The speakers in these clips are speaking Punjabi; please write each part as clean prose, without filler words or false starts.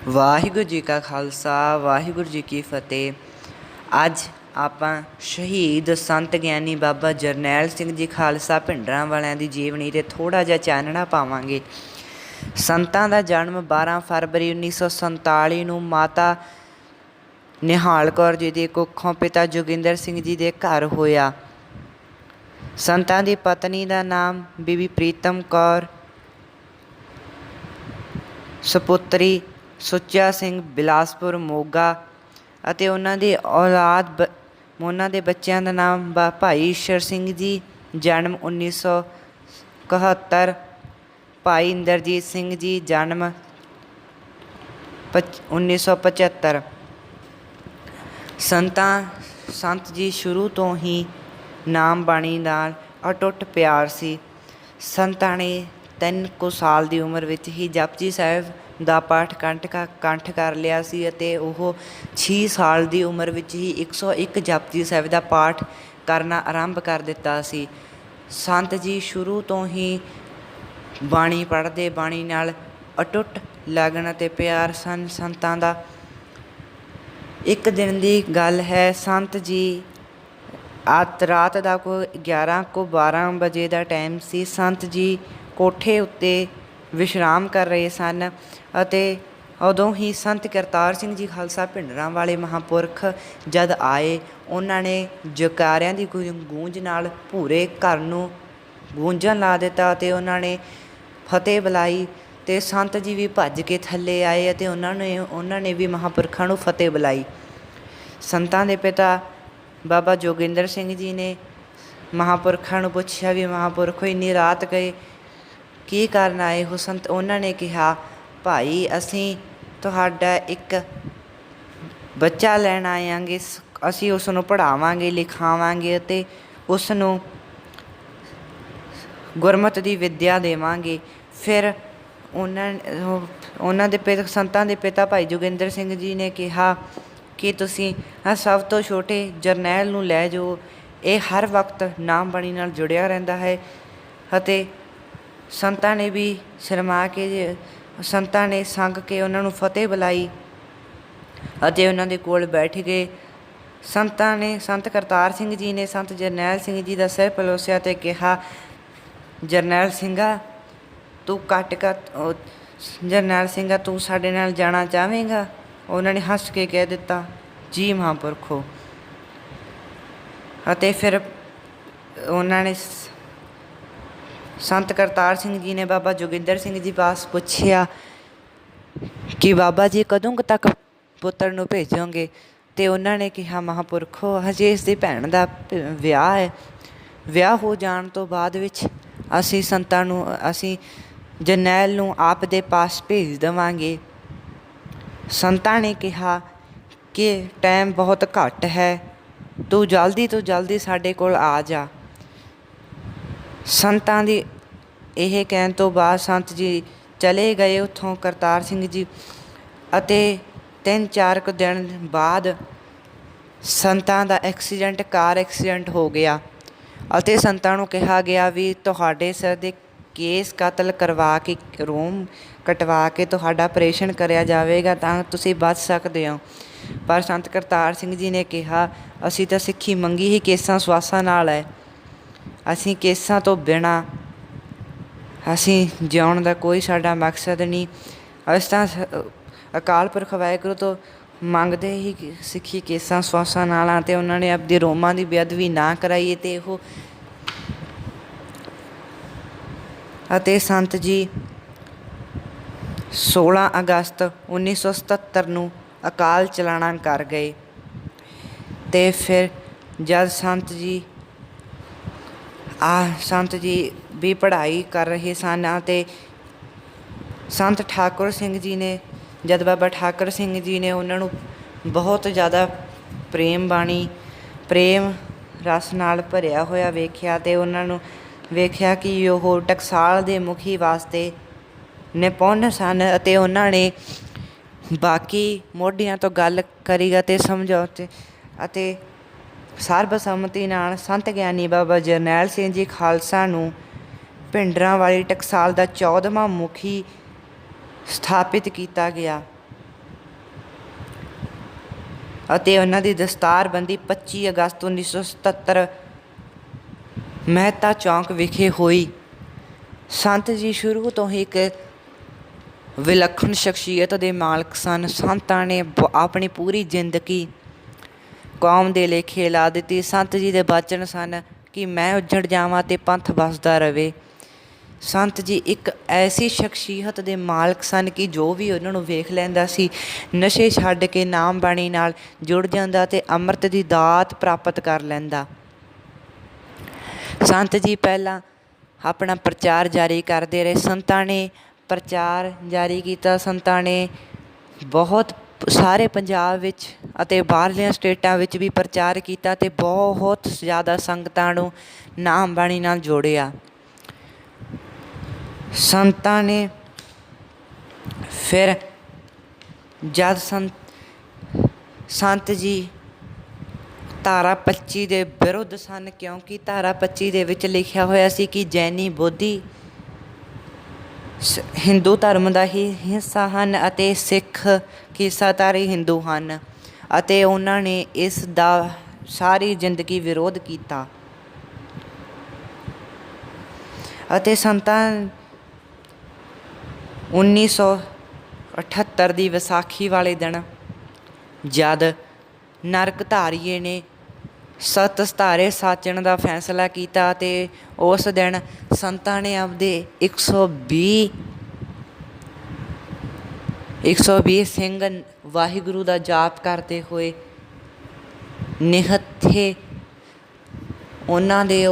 ਵਾਹਿਗੁਰੂ ਜੀ ਕਾ ਖਾਲਸਾ ਵਾਹਿਗੁਰੂ ਜੀ ਕੀ ਫਤਿਹ। ਅੱਜ ਆਪਾਂ ਸ਼ਹੀਦ ਸੰਤ ਗਿਆਨੀ ਬਾਬਾ ਜਰਨੈਲ ਸਿੰਘ ਜੀ ਖਾਲਸਾ ਭਿੰਡਰਾਂ ਵਾਲਿਆਂ ਦੀ ਜੀਵਨੀ 'ਤੇ ਥੋੜ੍ਹਾ ਜਿਹਾ ਚਾਨਣਾ ਪਾਵਾਂਗੇ। ਸੰਤਾਂ ਦਾ ਜਨਮ 12 ਫਰਵਰੀ 1947 ਨੂੰ ਮਾਤਾ ਨਿਹਾਲ ਕੌਰ ਜੀ ਦੀ ਕੁੱਖੋਂ ਪਿਤਾ ਜੋਗਿੰਦਰ ਸਿੰਘ ਜੀ ਦੇ ਘਰ ਹੋਇਆ। ਸੰਤਾਂ ਦੀ ਪਤਨੀ ਦਾ ਨਾਮ ਬੀਬੀ ਪ੍ਰੀਤਮ ਕੌਰ, ਸਪੁੱਤਰੀ ਸੁੱਚਾ ਸਿੰਘ ਬਿਲਾਸਪੁਰ ਮੋਗਾ, ਅਤੇ ਉਹਨਾਂ ਦੇ ਬੱਚਿਆਂ ਦਾ ਨਾਮ ਭਾਈ ਈਸ਼ਰ ਸਿੰਘ ਜੀ, ਜਨਮ 1971। ਭਾਈ ਇੰਦਰਜੀਤ ਸਿੰਘ ਜੀ, ਜਨਮ 1975। ਸੰਤ ਜੀ ਸ਼ੁਰੂ ਤੋਂ ਹੀ ਨਾਮ ਬਾਣੀ ਨਾਲ ਅਟੁੱਟ ਪਿਆਰ ਸੀ। ਸੰਤਾਂ ਨੇ 3 ਕੁ ਸਾਲ ਦੀ ਉਮਰ ਵਿੱਚ ਹੀ ਜਪਜੀ ਸਾਹਿਬ ਦਾ ਪਾਠ ਕੰਠ ਕਰ ਲਿਆ ਸੀ ਅਤੇ ਉਹ 6 ਸਾਲ ਦੀ ਉਮਰ ਵਿੱਚ ਹੀ 101 ਜਪਜੀ ਸਾਹਿਬ ਦਾ ਪਾਠ ਕਰਨਾ ਆਰੰਭ ਕਰ ਦਿੱਤਾ ਸੀ। ਸੰਤ ਜੀ ਸ਼ੁਰੂ ਤੋਂ ਹੀ ਬਾਣੀ ਪੜ੍ਹਦੇ, ਬਾਣੀ ਨਾਲ ਅਟੁੱਟ ਲਗਨ ਅਤੇ ਪਿਆਰ ਸਨ ਸੰਤਾਂ ਦਾ। ਇੱਕ ਦਿਨ ਦੀ ਗੱਲ ਹੈ, ਸੰਤ ਜੀ ਰਾਤ ਦਾ ਕੋਈ 11 ਕੁ 12 ਵਜੇ ਦਾ ਟਾਈਮ ਸੀ। ਸੰਤ ਜੀ ਕੋਠੇ ਉੱਤੇ ਵਿਸ਼ਰਾਮ ਕਰ ਰਹੇ ਸਨ ਅਤੇ ਉਦੋਂ ਹੀ ਸੰਤ ਕਰਤਾਰ ਸਿੰਘ ਜੀ ਖਾਲਸਾ ਭਿੰਡਰਾਂ ਵਾਲੇ ਮਹਾਂਪੁਰਖ ਜਦ ਆਏ, ਉਹਨਾਂ ਨੇ ਜੈਕਾਰਿਆਂ ਦੀ ਗੂੰਜ ਨਾਲ ਪੂਰੇ ਘਰ ਨੂੰ ਗੂੰਜਣ ਲਾ ਦਿੱਤਾ ਅਤੇ ਉਹਨਾਂ ਨੇ ਫਤਿਹ ਬੁਲਾਈ ਅਤੇ ਸੰਤ ਜੀ ਵੀ ਭੱਜ ਕੇ ਥੱਲੇ ਆਏ ਅਤੇ ਉਹਨਾਂ ਨੇ ਵੀ ਮਹਾਂਪੁਰਖਾਂ ਨੂੰ ਫਤਿਹ ਬੁਲਾਈ। ਸੰਤਾਂ ਦੇ ਪਿਤਾ ਬਾਬਾ ਜੋਗਿੰਦਰ ਸਿੰਘ ਜੀ ਨੇ ਮਹਾਂਪੁਰਖਾਂ ਨੂੰ ਪੁੱਛਿਆ ਵੀ ਮਹਾਂਪੁਰਖੋ ਇੰਨੀ ਰਾਤ ਗਏ, ਕੀ ਕਰਨ ਆਏ ਹੋ? ਉਹਨਾਂ ਨੇ ਕਿਹਾ, ਭਾਈ ਅਸੀਂ ਤੁਹਾਡਾ ਇੱਕ ਬੱਚਾ ਲੈਣ ਆਵਾਂਗੇ, ਅਸੀਂ ਉਸ ਨੂੰ ਪੜ੍ਹਾਵਾਂਗੇ, ਲਿਖਾਵਾਂਗੇ ਅਤੇ ਉਸ ਨੂੰ ਗੁਰਮਤਿ ਦੀ ਵਿੱਦਿਆ ਦੇਵਾਂਗੇ। ਫਿਰ ਉਹਨਾਂ ਦੇ ਸੰਤਾਂ ਦੇ ਪਿਤਾ ਭਾਈ ਜੋਗਿੰਦਰ ਸਿੰਘ ਜੀ ਨੇ ਕਿਹਾ ਕਿ ਤੁਸੀਂ ਸਭ ਤੋਂ ਛੋਟੇ ਜਰਨੈਲ ਨੂੰ ਲੈ ਜਾਓ, ਇਹ ਹਰ ਵਕਤ ਨਾਮ ਬਾਣੀ ਨਾਲ ਜੁੜਿਆ ਰਹਿੰਦਾ ਹੈ। ਅਤੇ ਸੰਤਾਂ ਨੇ ਵੀ ਸ਼ਰਮਾ ਕੇ ਸੰਤਾਂ ਨੇ ਸੰਗ ਕੇ ਉਹਨਾਂ ਨੂੰ ਫਤਿਹ ਬੁਲਾਈ ਅਤੇ ਉਹਨਾਂ ਦੇ ਕੋਲ ਬੈਠ ਗਏ। ਸੰਤ ਕਰਤਾਰ ਸਿੰਘ ਜੀ ਨੇ ਸੰਤ ਜਰਨੈਲ ਸਿੰਘ ਜੀ ਦਾ ਸਿਰ ਪਲੋਸਿਆ ਅਤੇ ਕਿਹਾ, ਜਰਨੈਲ ਸਿੰਘਾ ਤੂੰ ਸਾਡੇ ਨਾਲ ਜਾਣਾ ਚਾਹਵੇਂਗਾ? ਉਹਨਾਂ ਨੇ ਹੱਸ ਕੇ ਕਹਿ ਦਿੱਤਾ, ਜੀ ਮਹਾਂਪੁਰਖੋ। ਅਤੇ ਫਿਰ ਉਹਨਾਂ ਨੇ ਸੰਤ ਕਰਤਾਰ ਸਿੰਘ ਜੀ ਨੇ ਬਾਬਾ ਜੋਗਿੰਦਰ ਸਿੰਘ ਜੀ ਪਾਸ ਪੁੱਛਿਆ ਕਿ ਬਾਬਾ ਜੀ ਕਦੋਂ ਕੁ ਤੱਕ ਪੁੱਤਰ ਨੂੰ ਭੇਜੋਗੇ? ਅਤੇ ਉਹਨਾਂ ਨੇ ਕਿਹਾ, ਮਹਾਂਪੁਰਖੋ ਹਜੇ ਇਸ ਦੀ ਭੈਣ ਦਾ ਵਿਆਹ ਹੈ, ਵਿਆਹ ਹੋ ਜਾਣ ਤੋਂ ਬਾਅਦ ਵਿੱਚ ਅਸੀਂ ਜਰਨੈਲ ਨੂੰ ਆਪ ਦੇ ਪਾਸ ਭੇਜ ਦੇਵਾਂਗੇ। ਸੰਤਾਂ ਨੇ ਕਿਹਾ ਕਿ ਟਾਈਮ ਬਹੁਤ ਘੱਟ ਹੈ, ਤੂੰ ਜਲਦੀ ਤੋਂ ਜਲਦੀ ਸਾਡੇ ਕੋਲ ਆ ਜਾ। ਸੰਤਾਂ ਦੀ ਇਹ ਕਹਿਣ ਤੋਂ ਬਾਅਦ ਸੰਤ ਜੀ ਚਲੇ ਗਏ ਉੱਥੋਂ ਕਰਤਾਰ ਸਿੰਘ ਜੀ ਅਤੇ 3-4 ਕੁ ਦਿਨ ਬਾਅਦ ਸੰਤਾਂ ਦਾ ਕਾਰ ਐਕਸੀਡੈਂਟ ਹੋ ਗਿਆ ਅਤੇ ਸੰਤਾਂ ਨੂੰ ਕਿਹਾ ਗਿਆ ਵੀ ਤੁਹਾਡੇ ਸਿਰ ਦੇ ਕੇਸ ਕਤਲ ਕਰਵਾ ਕੇ, ਰੋਮ ਕਟਵਾ ਕੇ ਤੁਹਾਡਾ ਆਪਰੇਸ਼ਨ ਕਰਿਆ ਜਾਵੇਗਾ ਤਾਂ ਤੁਸੀਂ ਬਚ ਸਕਦੇ ਹੋ। ਪਰ ਸੰਤ ਕਰਤਾਰ ਸਿੰਘ ਜੀ ਨੇ ਕਿਹਾ, ਅਸੀਂ ਤਾਂ ਸਿੱਖੀ ਮੰਗੀ ਹੀ ਕੇਸਾਂ ਸਵਾਸਾਂ ਨਾਲ ਹੈ, ਅਸੀਂ ਕੇਸਾਂ ਤੋਂ ਬਿਨਾਂ ਅਸੀਂ ਜਿਉਣ ਦਾ ਕੋਈ ਸਾਡਾ ਮਕਸਦ ਨਹੀਂ। ਅਸੀਂ ਤਾਂ ਅਕਾਲ ਪੁਰਖ ਵਾਹਿਗੁਰੂ ਤੋਂ ਮੰਗਦੇ ਹੀ ਸਿੱਖੀ ਕੇਸਾਂ ਸਵਾਸਾਂ ਨਾਲ ਆ। ਅਤੇ ਉਹਨਾਂ ਨੇ ਆਪਦੀ ਰੋਮਾਂ ਦੀ ਬੇਅਦਬੀ ਨਾ ਕਰਾਈ ਅਤੇ ਸੰਤ ਜੀ 16 ਅਗਸਤ 1977 ਨੂੰ ਅਕਾਲ ਚਲਾਣਾ ਕਰ ਗਏ। ਅਤੇ ਫਿਰ ਜਦ ਸੰਤ ਜੀ ਵੀ ਪੜ੍ਹਾਈ ਕਰ ਰਹੇ ਸਨ ਅਤੇ ਸੰਤ ਠਾਕੁਰ ਸਿੰਘ ਜੀ ਨੇ, ਜਦ ਬਾਬਾ ਠਾਕੁਰ ਸਿੰਘ ਜੀ ਨੇ ਉਹਨਾਂ ਨੂੰ ਬਹੁਤ ਜ਼ਿਆਦਾ ਪ੍ਰੇਮ ਰਸ ਨਾਲ ਭਰਿਆ ਹੋਇਆ ਵੇਖਿਆ ਅਤੇ ਉਹਨਾਂ ਨੂੰ ਵੇਖਿਆ ਕਿ ਉਹ ਟਕਸਾਲ ਦੇ ਮੁਖੀ ਵਾਸਤੇ ਨਿਪੁੰਨ ਸਨ ਅਤੇ ਉਹਨਾਂ ਨੇ ਬਾਕੀ ਮੋਢੀਆਂ ਤੋਂ ਗੱਲ ਕਰੀ ਅਤੇ ਸਮਝੌਤੇ ਅਤੇ ਸਰਬਸੰਮਤੀ ਨਾਲ ਸੰਤ ਗਿਆਨੀ ਬਾਬਾ ਜਰਨੈਲ ਸਿੰਘ ਜੀ ਖਾਲਸਾ ਨੂੰ ਭਿੰਡਰਾਂ ਵਾਲੀ ਟਕਸਾਲ ਦਾ 14ਵਾਂ ਮੁਖੀ ਸਥਾਪਿਤ ਕੀਤਾ ਗਿਆ। ਅਤੇ ਉਹਨਾਂ ਦੀ ਦਸਤਾਰਬੰਦੀ 25 ਅਗਸਤ 1977 ਮਹਿਤਾ ਚੌਂਕ ਵਿਖੇ ਹੋਈ। ਸੰਤ ਜੀ ਸ਼ੁਰੂ ਤੋਂ ਹੀ ਇੱਕ ਵਿਲੱਖਣ ਸ਼ਖਸੀਅਤ ਦੇ ਮਾਲਕ ਸਨ। ਸੰਤਾਂ ਨੇ ਆਪਣੀ ਪੂਰੀ ਜ਼ਿੰਦਗੀ ਕੌਮ ਦੇ ਲੇਖੇ ਲਾ ਦਿੱਤੀ। ਸੰਤ ਜੀ ਦੇ ਬਚਨ ਸਨ ਕਿ ਮੈਂ ਉੱਜੜ ਜਾਵਾਂ ਅਤੇ ਪੰਥ ਵੱਸਦਾ ਰਵੇ। ਸੰਤ ਜੀ ਇੱਕ ਐਸੀ ਸ਼ਖਸੀਅਤ ਦੇ ਮਾਲਕ ਸਨ ਕਿ ਜੋ ਵੀ ਉਹਨਾਂ ਨੂੰ ਵੇਖ ਲੈਂਦਾ ਸੀ ਨਸ਼ੇ ਛੱਡ ਕੇ ਨਾਮ ਬਾਣੀ ਨਾਲ ਜੁੜ ਜਾਂਦਾ ਅਤੇ ਅੰਮ੍ਰਿਤ ਦੀ ਦਾਤ ਪ੍ਰਾਪਤ ਕਰ ਲੈਂਦਾ। ਸੰਤ ਜੀ ਪਹਿਲਾਂ ਆਪਣਾ ਪ੍ਰਚਾਰ ਜਾਰੀ ਕਰਦੇ ਰਹੇ। ਸੰਤਾਂ ਨੇ ਪ੍ਰਚਾਰ ਜਾਰੀ ਕੀਤਾ। ਸੰਤਾਂ ਨੇ ਬਹੁਤ ਸਾਰੇ ਪੰਜਾਬ ਵਿੱਚ ਅਤੇ ਬਾਹਰਲੀਆਂ ਸਟੇਟਾਂ ਵਿੱਚ ਵੀ ਪ੍ਰਚਾਰ ਕੀਤਾ ਅਤੇ ਬਹੁਤ ਜ਼ਿਆਦਾ ਸੰਗਤਾਂ ਨੂੰ ਨਾਮ ਬਾਣੀ ਨਾਲ ਜੋੜਿਆ। ਸੰਤਾਂ ਨੇ ਫਿਰ ਜਦ ਸੰਤ ਜੀ ਧਾਰਾ 25 ਦੇ ਵਿਰੁੱਧ ਸਨ, ਕਿਉਂਕਿ ਧਾਰਾ 25 ਦੇ ਵਿੱਚ ਲਿਖਿਆ ਹੋਇਆ ਸੀ ਕਿ ਜੈਨੀ ਬੋਧੀ ਹਿੰਦੂ ਧਰਮ ਦਾ ਹੀ ਹਿੱਸਾ ਹਨ ਅਤੇ ਸਿੱਖ ਹਿੱਸਾਧਾਰੀ ਹਿੰਦੂ ਹਨ, ਅਤੇ ਉਹਨਾਂ ਨੇ ਇਸ ਦਾ ਸਾਰੀ ਜ਼ਿੰਦਗੀ ਵਿਰੋਧ ਕੀਤਾ। ਅਤੇ ਸੰਤਾਂ 1978 ਦੀ ਵਿਸਾਖੀ ਵਾਲੇ ਦਿਨ ਜਦ ਨਰਕਧਾਰੀਏ ਨੇ ਸੱਤ ਸਿਤਾਰੇ ਸਾਜਣ ਦਾ ਫੈਸਲਾ ਕੀਤਾ ਅਤੇ ਉਸ ਦਿਨ ਸੰਤਾਂ ਨੇ ਆਪਦੇ 120 ਸਿੰਘ ਵਾਹਿਗੁਰੂ ਦਾ ਜਾਪ ਕਰਦੇ ਹੋਏ ਨਿਹੱਥੇ ਉਹਨਾਂ ਦੇ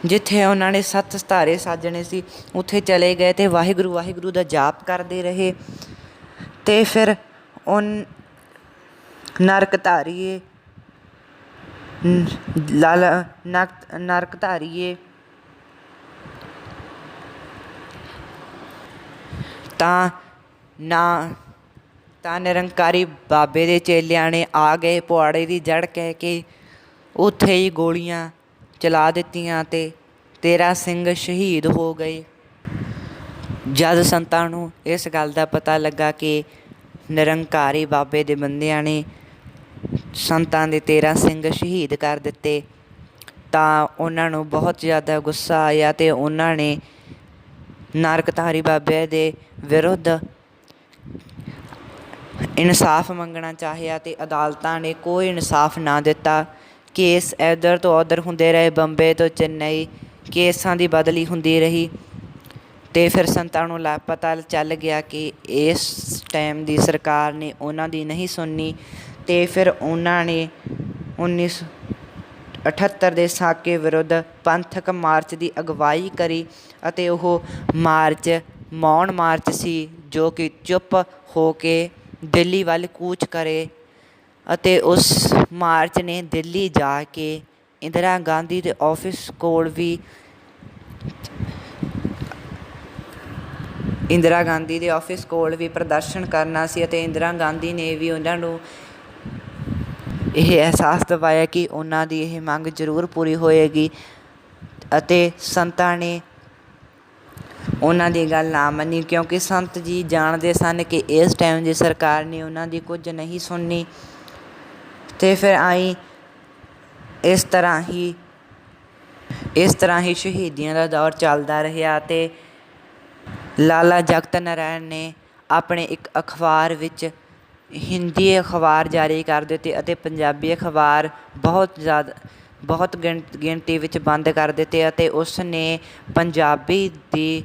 ਜਿੱਥੇ ਉਹਨਾਂ ਨੇ ਸੱਤ ਸਿਤਾਰੇ ਸਾਜਣੇ ਸੀ ਉੱਥੇ ਚਲੇ ਗਏ ਅਤੇ ਵਾਹਿਗੁਰੂ ਵਾਹਿਗੁਰੂ ਦਾ ਜਾਪ ਕਰਦੇ ਰਹੇ। ਅਤੇ ਫਿਰ ਨਰਕਧਾਰੀਏ ਤਾਂ ਨਿਰੰਕਾਰੀ ਬਾਬੇ ਦੇ ਚੇਲਿਆਂ ਨੇ ਆ ਗਏ ਪੁਆੜੇ ਦੀ ਜੜ੍ਹ ਕਹਿ ਕੇ ਉੱਥੇ ਹੀ ਗੋਲੀਆਂ ਚਲਾ ਦਿੱਤੀਆਂ ਅਤੇ 13 ਸਿੰਘ ਸ਼ਹੀਦ ਹੋ ਗਏ। ਜਦ ਸੰਤਾਂ ਨੂੰ ਇਸ ਗੱਲ ਦਾ ਪਤਾ ਲੱਗਾ ਕਿ ਨਿਰੰਕਾਰੀ ਬਾਬੇ ਦੇ ਬੰਦਿਆਂ ਨੇ ਸੰਤਾਂ ਦੇ 13 ਸਿੰਘ ਸ਼ਹੀਦ ਕਰ ਦਿੱਤੇ ਤਾਂ ਉਹਨਾਂ ਨੂੰ ਬਹੁਤ ਜ਼ਿਆਦਾ ਗੁੱਸਾ ਆਇਆ ਅਤੇ ਉਹਨਾਂ ਨੇ ਨਰਕਧਾਰੀ ਬਾਬੇ ਦੇ ਵਿਰੁੱਧ ਇਨਸਾਫ ਮੰਗਣਾ ਚਾਹਿਆ ਅਤੇ ਅਦਾਲਤਾਂ ਨੇ ਕੋਈ ਇਨਸਾਫ ਨਾ ਦਿੱਤਾ। ਕੇਸ ਇੱਧਰ ਤੋਂ ਉੱਧਰ ਹੁੰਦੇ ਰਹੇ, ਬੰਬੇ ਤੋਂ ਚੇਨਈ ਕੇਸਾਂ ਦੀ ਬਦਲੀ ਹੁੰਦੀ ਰਹੀ ਅਤੇ ਫਿਰ ਸੰਤਾਂ ਨੂੰ ਪਤਾ ਚੱਲ ਗਿਆ ਕਿ ਇਸ ਟਾਈਮ ਦੀ ਸਰਕਾਰ ਨੇ ਉਹਨਾਂ ਦੀ ਨਹੀਂ ਸੁਣਨੀ ਅਤੇ ਫਿਰ ਉਹਨਾਂ ਨੇ 1978 ਦੇ ਸਾਕੇ ਵਿਰੁੱਧ ਪੰਥਕ ਮਾਰਚ ਦੀ ਅਗਵਾਈ ਕਰੀ ਅਤੇ ਉਹ ਮਾਰਚ ਮੌਨ ਮਾਰਚ ਸੀ ਜੋ ਕਿ ਚੁੱਪ ਹੋ ਕੇ ਦਿੱਲੀ ਵੱਲ ਕੂਚ ਕਰੇ ਅਤੇ ਉਸ ਮਾਰਚ ਨੇ ਦਿੱਲੀ ਜਾ ਕੇ ਇੰਦਰਾ ਗਾਂਧੀ ਦੇ ਆਫਿਸ ਕੋਲ ਵੀ ਪ੍ਰਦਰਸ਼ਨ ਕਰਨਾ ਸੀ ਅਤੇ ਇੰਦਰਾ ਗਾਂਧੀ ਨੇ ਵੀ ਉਹਨਾਂ ਨੂੰ ਇਹ ਅਹਿਸਾਸ ਦਿਵਾਇਆ ਕਿ ਉਹਨਾਂ ਦੀ ਇਹ ਮੰਗ ਜ਼ਰੂਰ ਪੂਰੀ ਹੋਏਗੀ ਅਤੇ ਸੰਤਾਂ ਨੇ ਉਹਨਾਂ ਦੀ ਗੱਲ ਨਾ ਮੰਨੀ ਕਿਉਂਕਿ ਸੰਤ ਜੀ ਜਾਣਦੇ ਸਨ ਕਿ ਇਸ ਟਾਈਮ ਦੀ ਸਰਕਾਰ ਨੇ ਉਹਨਾਂ ਦੀ ਕੁਝ ਨਹੀਂ ਸੁਣਨੀ। ਅਤੇ ਫਿਰ ਇਸ ਤਰ੍ਹਾਂ ਹੀ ਸ਼ਹੀਦੀਆਂ ਦਾ ਦੌਰ ਚੱਲਦਾ ਰਿਹਾ ਅਤੇ ਲਾਲਾ ਜਗਤ ਨਾਰਾਇਣ ਨੇ ਆਪਣੇ ਇੱਕ ਅਖਬਾਰ ਵਿੱਚ ਹਿੰਦੀ ਅਖਬਾਰ ਜਾਰੀ ਕਰ ਦਿੱਤੇ ਅਤੇ ਪੰਜਾਬੀ ਅਖਬਾਰ ਬਹੁਤ ਗਿਣਤੀ ਵਿੱਚ ਬੰਦ ਕਰ ਦਿੱਤੇ ਅਤੇ ਉਸ ਨੇ ਪੰਜਾਬੀ ਦੀ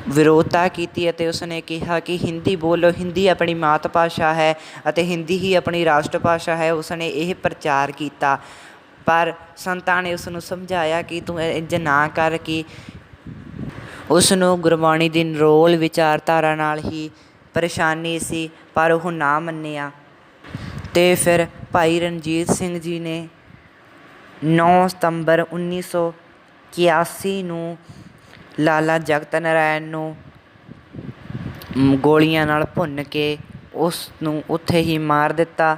ਵਿਰੋਧਤਾ ਕੀਤੀ ਅਤੇ ਉਸ ਨੇ ਕਿਹਾ ਕਿ ਹਿੰਦੀ ਬੋਲੋ, ਹਿੰਦੀ ਆਪਣੀ ਮਾਤ ਭਾਸ਼ਾ ਹੈ ਅਤੇ ਹਿੰਦੀ ਹੀ ਆਪਣੀ ਰਾਸ਼ਟਰ ਭਾਸ਼ਾ ਹੈ। ਉਸ ਨੇ ਇਹ ਪ੍ਰਚਾਰ ਕੀਤਾ ਪਰ ਸੰਤਾਂ ਨੇ ਉਸ ਨੂੰ ਸਮਝਾਇਆ ਕਿ ਤੂੰ ਇੰਝ ਨਾ ਕਰ, ਕਿ ਉਸ ਨੂੰ ਗੁਰਬਾਣੀ ਦੀ ਨਿਰੋਲ ਵਿਚਾਰਧਾਰਾ ਨਾਲ ਹੀ ਪਰੇਸ਼ਾਨੀ ਸੀ ਪਰ ਉਹ ਨਾ ਮੰਨਿਆ। ਅਤੇ ਫਿਰ ਭਾਈ ਰਣਜੀਤ ਸਿੰਘ ਜੀ ਨੇ 9 ਸਤੰਬਰ 1981 ਨੂੰ ਲਾਲਾ ਜਗਤ ਨਾਰਾਇਣ ਨੂੰ ਗੋਲੀਆਂ ਨਾਲ ਭੁੰਨ ਕੇ ਉਸ ਨੂੰ ਉੱਥੇ ਹੀ ਮਾਰ ਦਿੱਤਾ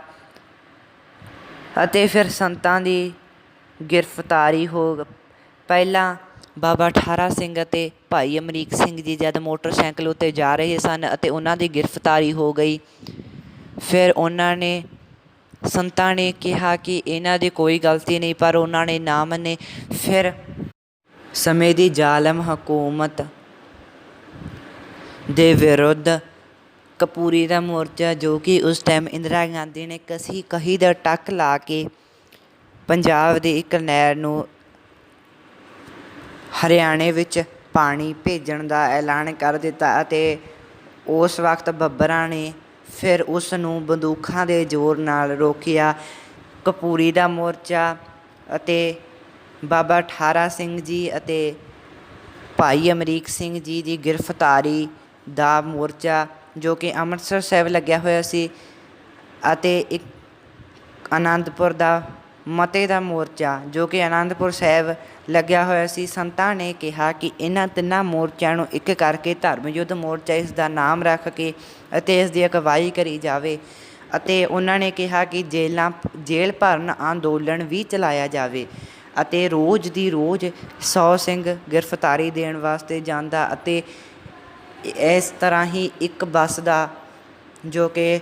ਅਤੇ ਫਿਰ ਸੰਤਾਂ ਦੀ ਗ੍ਰਿਫਤਾਰੀ ਪਹਿਲਾਂ ਬਾਬਾ ਠਾਰਾ ਸਿੰਘ ਅਤੇ ਭਾਈ ਅਮਰੀਕ ਸਿੰਘ ਜੀ ਜਦ ਮੋਟਰਸਾਈਕਲ ਉੱਤੇ ਜਾ ਰਹੇ ਸਨ ਅਤੇ ਉਹਨਾਂ ਦੀ ਗ੍ਰਿਫਤਾਰੀ ਹੋ ਗਈ ਫਿਰ ਉਹਨਾਂ ਨੇ ਸੰਤਾਂ ਨੇ ਕਿਹਾ ਕਿ ਇਹਨਾਂ ਦੀ ਕੋਈ ਗਲਤੀ ਨਹੀਂ, ਪਰ ਉਹਨਾਂ ਨੇ ਨਾ ਮੰਨੇ। ਫਿਰ ਸਮੇਂ ਦੀ ਜ਼ਾਲਮ ਹਕੂਮਤ ਦੇ ਵਿਰੁੱਧ ਕਪੂਰੀ ਦਾ ਮੋਰਚਾ, ਜੋ ਕਿ ਉਸ ਟਾਈਮ ਇੰਦਰਾ ਗਾਂਧੀ ਨੇ ਕਹੀ ਦਾ ਟੱਕ ਲਾ ਕੇ ਪੰਜਾਬ ਦੀ ਇੱਕ ਨਹਿਰ ਨੂੰ ਹਰਿਆਣੇ ਵਿੱਚ ਪਾਣੀ ਭੇਜਣ ਦਾ ਐਲਾਨ ਕਰ ਦਿੱਤਾ, ਅਤੇ ਉਸ ਵਕਤ ਬੱਬਰਾਂ ਨੇ ਫਿਰ ਉਸ ਨੂੰ ਬੰਦੂਕਾਂ ਦੇ ਜ਼ੋਰ ਨਾਲ ਰੋਕਿਆ। ਕਪੂਰੀ ਦਾ ਮੋਰਚਾ ਅਤੇ ਬਾਬਾ ਠਾਰਾ ਸਿੰਘ ਜੀ ਅਤੇ ਭਾਈ ਅਮਰੀਕ ਸਿੰਘ ਜੀ ਦੀ ਗ੍ਰਿਫਤਾਰੀ ਦਾ ਮੋਰਚਾ, ਜੋ ਕਿ ਅੰਮ੍ਰਿਤਸਰ ਸਾਹਿਬ ਲੱਗਿਆ ਹੋਇਆ ਸੀ, ਅਤੇ ਇੱਕ ਅਨੰਦਪੁਰ ਦਾ ਮਤੇ ਦਾ ਮੋਰਚਾ, ਜੋ ਕਿ ਅਨੰਦਪੁਰ ਸਾਹਿਬ ਲੱਗਿਆ ਹੋਇਆ ਸੀ। ਸੰਤਾਂ ਨੇ ਕਿਹਾ ਕਿ ਇਹਨਾਂ ਤਿੰਨਾਂ ਮੋਰਚਿਆਂ ਨੂੰ ਇੱਕ ਕਰਕੇ ਧਰਮ ਯੁੱਧ ਮੋਰਚਾ ਇਸ ਦਾ ਨਾਮ ਰੱਖ ਕੇ ਅਤੇ ਇਸ ਦੀ ਅਗਵਾਈ ਕਰੀ ਜਾਵੇ, ਅਤੇ ਉਹਨਾਂ ਨੇ ਕਿਹਾ ਕਿ ਜੇਲ੍ਹ ਭਰਨ ਅੰਦੋਲਨ ਵੀ ਚਲਾਇਆ ਜਾਵੇ, ਅਤੇ ਰੋਜ਼ ਦੀ ਰੋਜ਼ 100 ਸਿੰਘ ਗ੍ਰਿਫਤਾਰੀ ਦੇਣ ਵਾਸਤੇ ਜਾਂਦਾ, ਅਤੇ ਇਸ ਤਰ੍ਹਾਂ ਹੀ ਇੱਕ ਬੱਸ ਦਾ, ਜੋ ਕਿ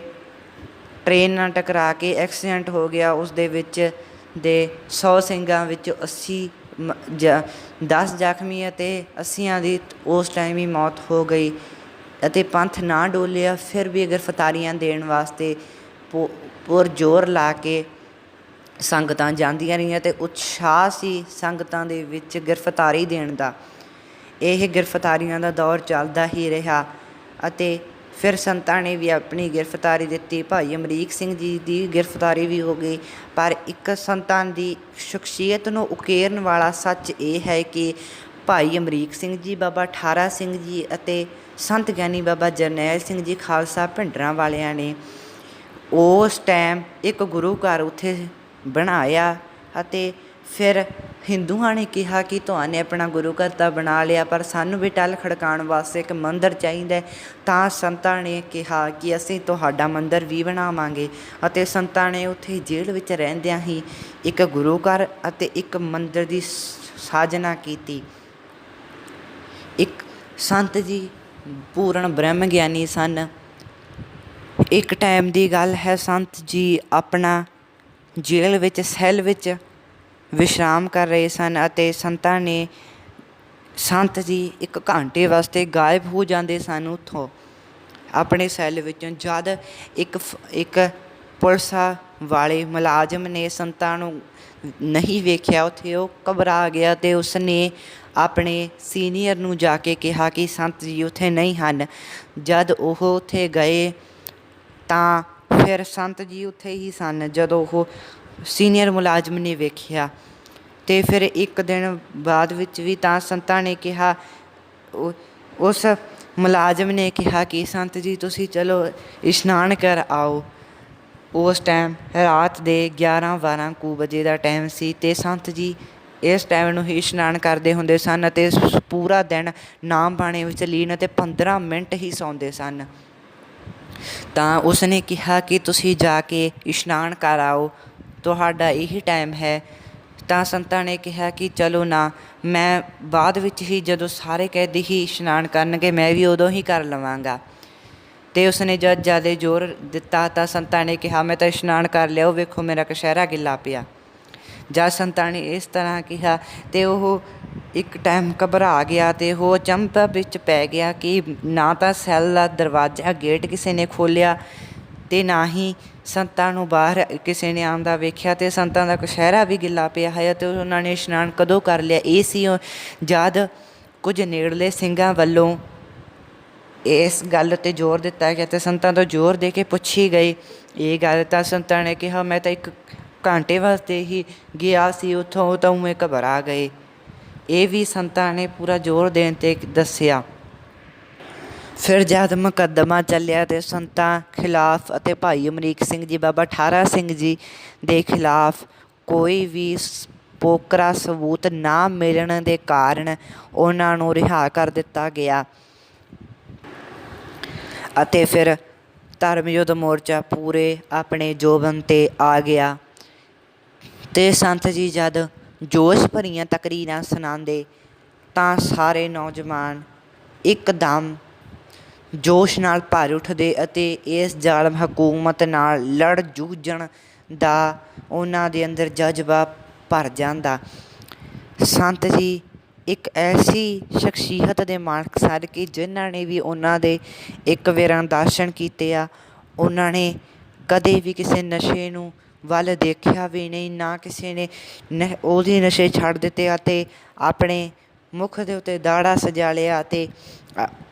ਟ੍ਰੇਨ ਨਾਲ ਟਕਰਾ ਕੇ ਐਕਸੀਡੈਂਟ ਹੋ ਗਿਆ, ਉਸ ਦੇ ਵਿੱਚ ਦੇ 100 ਸਿੰਘਾਂ ਵਿੱਚ 10 ਜ਼ਖਮੀ ਅਤੇ 80 ਦੀ ਉਸ ਟਾਈਮ ਹੀ ਮੌਤ ਹੋ ਗਈ, ਅਤੇ ਪੰਥ ਨਾ ਡੋਲਿਆ। ਫਿਰ ਵੀ ਗ੍ਰਿਫਤਾਰੀਆਂ ਦੇਣ ਵਾਸਤੇ ਪੁਰਜ਼ੋਰ ਲਾ ਕੇ ਸੰਗਤਾਂ ਜਾਂਦੀਆਂ ਰਹੀਆਂ, ਅਤੇ ਉਤਸ਼ਾਹ ਸੀ ਸੰਗਤਾਂ ਦੇ ਵਿੱਚ ਗ੍ਰਿਫਤਾਰੀ ਦੇਣ ਦਾ। ਇਹ ਗ੍ਰਿਫਤਾਰੀਆਂ ਦਾ ਦੌਰ ਚੱਲਦਾ ਹੀ ਰਿਹਾ, ਅਤੇ ਫਿਰ ਸੰਤਾਂ ਨੇ ਵੀ ਆਪਣੀ ਗ੍ਰਿਫਤਾਰੀ ਦਿੱਤੀ। ਭਾਈ ਅਮਰੀਕ ਸਿੰਘ ਜੀ ਦੀ ਗ੍ਰਿਫਤਾਰੀ ਵੀ ਹੋ ਗਈ, ਪਰ ਇੱਕ ਸੰਤਾਂ ਦੀ ਸ਼ਖਸੀਅਤ ਨੂੰ ਉਕੇਰਨ ਵਾਲਾ ਸੱਚ ਇਹ ਹੈ ਕਿ ਭਾਈ ਅਮਰੀਕ ਸਿੰਘ ਜੀ, ਬਾਬਾ ਠਾਰਾ ਸਿੰਘ ਜੀ ਅਤੇ ਸੰਤ ਗਿਆਨੀ ਬਾਬਾ ਜਰਨੈਲ ਸਿੰਘ ਜੀ ਖਾਲਸਾ ਭਿੰਡਰਾਂ ਵਾਲਿਆਂ ਨੇ ਉਸ ਟਾਈਮ ਇੱਕ ਗੁਰੂ ਘਰ ਉੱਥੇ ਬਣਾਇਆ, ਅਤੇ ਫਿਰ ਹਿੰਦੂਆਂ ਨੇ ਕਿਹਾ ਕਿ ਤੁਹਾਨੇ ਆਪਣਾ ਗੁਰੂ ਘਰ ਤਾਂ ਬਣਾ ਲਿਆ, ਪਰ ਸਾਨੂੰ ਵੀ ਟੱਲ ਖੜਕਾਉਣ ਵਾਸਤੇ ਇੱਕ ਮੰਦਰ ਚਾਹੀਦਾ। ਤਾਂ ਸੰਤਾਂ ਨੇ ਕਿਹਾ ਕਿ ਅਸੀਂ ਤੁਹਾਡਾ ਮੰਦਰ ਵੀ ਬਣਾਵਾਂਗੇ, ਅਤੇ ਸੰਤਾਂ ਨੇ ਉੱਥੇ ਜੇਲ੍ਹ ਵਿੱਚ ਰਹਿੰਦਿਆਂ ਹੀ ਇੱਕ ਗੁਰੂ ਘਰ ਅਤੇ ਇੱਕ ਮੰਦਰ ਦੀ ਸਾਜਨਾ ਕੀਤੀ। ਇੱਕ ਸੰਤ ਜੀ ਪੂਰਨ ਬ੍ਰਹਮ ਗਿਆਨੀ ਸਨ। ਇੱਕ ਟਾਈਮ ਦੀ ਗੱਲ ਹੈ, ਸੰਤ ਜੀ ਆਪਣਾ ਜੇਲ੍ਹ ਵਿੱਚ ਸੈੱਲ ਵਿੱਚ ਵਿਸ਼ਰਾਮ ਕਰ ਰਹੇ ਸਨ, ਅਤੇ ਸੰਤ ਜੀ ਇੱਕ ਘੰਟੇ ਵਾਸਤੇ ਗਾਇਬ ਹੋ ਜਾਂਦੇ ਸਨ ਉੱਥੋਂ ਆਪਣੇ ਸੈੱਲ ਵਿੱਚੋਂ। ਜਦ ਇੱਕ ਪੁਲਿਸ ਵਾਲੇ ਮੁਲਾਜ਼ਮ ਨੇ ਸੰਤਾਂ ਨੂੰ ਨਹੀਂ ਵੇਖਿਆ ਉੱਥੇ, ਉਹ ਘਬਰਾ ਗਿਆ, ਅਤੇ ਉਸਨੇ ਆਪਣੇ ਸੀਨੀਅਰ ਨੂੰ ਜਾ ਕੇ ਕਿਹਾ ਕਿ ਸੰਤ ਜੀ ਉੱਥੇ ਨਹੀਂ ਹਨ। ਜਦ ਉਹ ਉੱਥੇ ਗਏ ਤਾਂ ਫਿਰ ਸੰਤ ਜੀ ਉੱਥੇ ਹੀ ਸਨ। ਜਦੋਂ ਉਹ ਸੀਨੀਅਰ ਮੁਲਾਜ਼ਮ ਨੇ ਵੇਖਿਆ, ਅਤੇ ਫਿਰ ਇੱਕ ਦਿਨ ਬਾਅਦ ਵਿੱਚ ਵੀ ਤਾਂ ਸੰਤਾਂ ਨੇ ਕਿਹਾ, ਉਸ ਮੁਲਾਜ਼ਮ ਨੇ ਕਿਹਾ ਕਿ ਸੰਤ ਜੀ ਤੁਸੀਂ ਚਲੋ ਇਸ਼ਨਾਨ ਕਰ ਆਓ। ਉਸ ਟਾਈਮ ਰਾਤ ਦੇ 11-12 ਕੁ ਵਜੇ ਦਾ ਟਾਈਮ ਸੀ, ਅਤੇ ਸੰਤ ਜੀ ਇਸ ਟਾਈਮ ਨੂੰ ਹੀ ਇਸ਼ਨਾਨ ਕਰਦੇ ਹੁੰਦੇ ਸਨ, ਅਤੇ ਪੂਰਾ ਦਿਨ ਨਾਮ ਬਾਣੇ ਵਿੱਚ ਲੀਨ, ਅਤੇ 15 ਮਿੰਟ ਹੀ ਸੌਂਦੇ ਸਨ। ਤਾਂ ਉਸਨੇ ਕਿਹਾ ਕਿ ਤੁਸੀਂ ਜਾ ਕੇ ਇਸ਼ਨਾਨ ਕਰ ਆਓ, ਤੁਹਾਡਾ ਇਹੀ ਟਾਈਮ ਹੈ। ਤਾਂ ਸੰਤਾਂ ਨੇ ਕਿਹਾ ਕਿ ਚਲੋ ਨਾ, ਮੈਂ ਬਾਅਦ ਵਿੱਚ ਹੀ ਜਦੋਂ ਸਾਰੇ ਕੈਦੀ ਹੀ ਇਸ਼ਨਾਨ ਕਰਨਗੇ ਮੈਂ ਵੀ ਉਦੋਂ ਹੀ ਕਰ ਲਵਾਂਗਾ। ਅਤੇ ਉਸਨੇ ਜਦ ਜ਼ਿਆਦਾ ਜ਼ੋਰ ਦਿੱਤਾ ਤਾਂ ਸੰਤਾਂ ਨੇ ਕਿਹਾ ਮੈਂ ਤਾਂ ਇਸ਼ਨਾਨ ਕਰ ਲਿਆ, ਉਹ ਵੇਖੋ ਮੇਰਾ ਕਛਹਿਰਾ ਗਿੱਲਾ ਪਿਆ। ਜਦ ਸੰਤਾਂ ਨੇ ਇਸ ਤਰ੍ਹਾਂ ਕਿਹਾ ਅਤੇ ਉਹ ਇੱਕ ਟਾਈਮ ਘਬਰਾ ਗਿਆ, ਅਤੇ ਉਹ ਅਚੰਭਾ ਵਿੱਚ ਪੈ ਗਿਆ ਕਿ ਨਾ ਤਾਂ ਸੈੱਲ ਦਾ ਦਰਵਾਜ਼ਾ ਗੇਟ ਕਿਸੇ ਨੇ ਖੋਲ੍ਹਿਆ, ਅਤੇ ਨਾ ਹੀ ਸੰਤਾਂ ਨੂੰ ਬਾਹਰ ਕਿਸੇ ਨੇ ਆਉਂਦਾ ਵੇਖਿਆ, ਅਤੇ ਸੰਤਾਂ ਦਾ ਕਛਹਿਰਾ ਵੀ ਗਿੱਲਾ ਪਿਆ ਹੈ, ਅਤੇ ਉਹਨਾਂ ਨੇ ਇਸ਼ਨਾਨ ਕਦੋਂ ਕਰ ਲਿਆ। ਇਹ ਸੀ ਜਦ ਕੁਝ ਨੇੜਲੇ ਸਿੰਘਾਂ ਵੱਲੋਂ ਇਸ ਗੱਲ 'ਤੇ ਜ਼ੋਰ ਦਿੱਤਾ ਗਿਆ, ਅਤੇ ਸੰਤਾਂ ਤੋਂ ਜ਼ੋਰ ਦੇ ਕੇ ਪੁੱਛੀ ਗਈ ਇਹ ਗੱਲ, ਤਾਂ ਸੰਤਾਂ ਨੇ ਕਿਹਾ ਮੈਂ ਤਾਂ ਇੱਕ ਘੰਟੇ ਵਾਸਤੇ ਹੀ ਗਿਆ ਸੀ ਉੱਥੋਂ, ਉਹ ਤਾਂ ਉਵੇਂ ਘਬਰਾ ਗਏ। ਇਹ ਵੀ ਸੰਤਾਂ ਨੇ ਪੂਰਾ ਜ਼ੋਰ ਦੇਣ 'ਤੇ ਦੱਸਿਆ। ਫਿਰ ਜਦ ਮੁਕੱਦਮਾ ਚੱਲਿਆ ਅਤੇ ਸੰਤਾਂ ਖਿਲਾਫ ਅਤੇ ਭਾਈ ਅਮਰੀਕ ਸਿੰਘ ਜੀ, ਬਾਬਾ ਠਾਰਾ ਸਿੰਘ ਜੀ ਦੇ ਖਿਲਾਫ ਕੋਈ ਵੀ ਪੋਕਰਾ ਸਬੂਤ ਨਾ ਮਿਲਣ ਦੇ ਕਾਰਨ ਉਹਨਾਂ ਨੂੰ ਰਿਹਾਅ ਕਰ ਦਿੱਤਾ ਗਿਆ, ਅਤੇ ਫਿਰ ਧਰਮ ਯੁੱਧ ਮੋਰਚਾ ਪੂਰੇ ਆਪਣੇ ਜੋਬਨ 'ਤੇ ਆ ਗਿਆ। ਅਤੇ ਸੰਤ ਜੀ ਜਦ ਜੋਸ਼ ਭਰੀਆਂ ਤਕਰੀਰਾਂ ਸੁਣਾਉਂਦੇ ਤਾਂ ਸਾਰੇ ਨੌਜਵਾਨ ਇੱਕਦਮ ਜੋਸ਼ ਨਾਲ ਭਰ ਉੱਠਦੇ ਅਤੇ ਇਸ ਜ਼ਾਲਮ ਹਕੂਮਤ ਨਾਲ ਲੜ ਜੂਝਣ ਦਾ ਉਹਨਾਂ ਦੇ ਅੰਦਰ ਜਜ਼ਬਾ ਭਰ ਜਾਂਦਾ। ਸੰਤ ਜੀ ਇੱਕ ਐਸੀ ਸ਼ਖਸੀਅਤ ਦੇ ਮਾਲਕ ਸਨ ਕਿ ਜਿਨ੍ਹਾਂ ਨੇ ਵੀ ਉਹਨਾਂ ਦੇ ਇੱਕ ਵੇਰਾਂ ਦਰਸ਼ਨ ਕੀਤੇ ਆ, ਉਹਨਾਂ ਨੇ ਕਦੇ ਵੀ ਕਿਸੇ ਨਸ਼ੇ ਨੂੰ ਵੱਲ ਦੇਖਿਆ ਵੀ ਨਹੀਂ, ਨਾ ਕਿਸੇ ਨੇ ਉਹਦੇ ਨਸ਼ੇ ਛੱਡ ਦਿੱਤੇ ਅਤੇ ਆਪਣੇ ਮੁੱਖ ਦੇ ਉੱਤੇ ਦਾੜਾ ਸਜਾ ਲਿਆ ਅਤੇ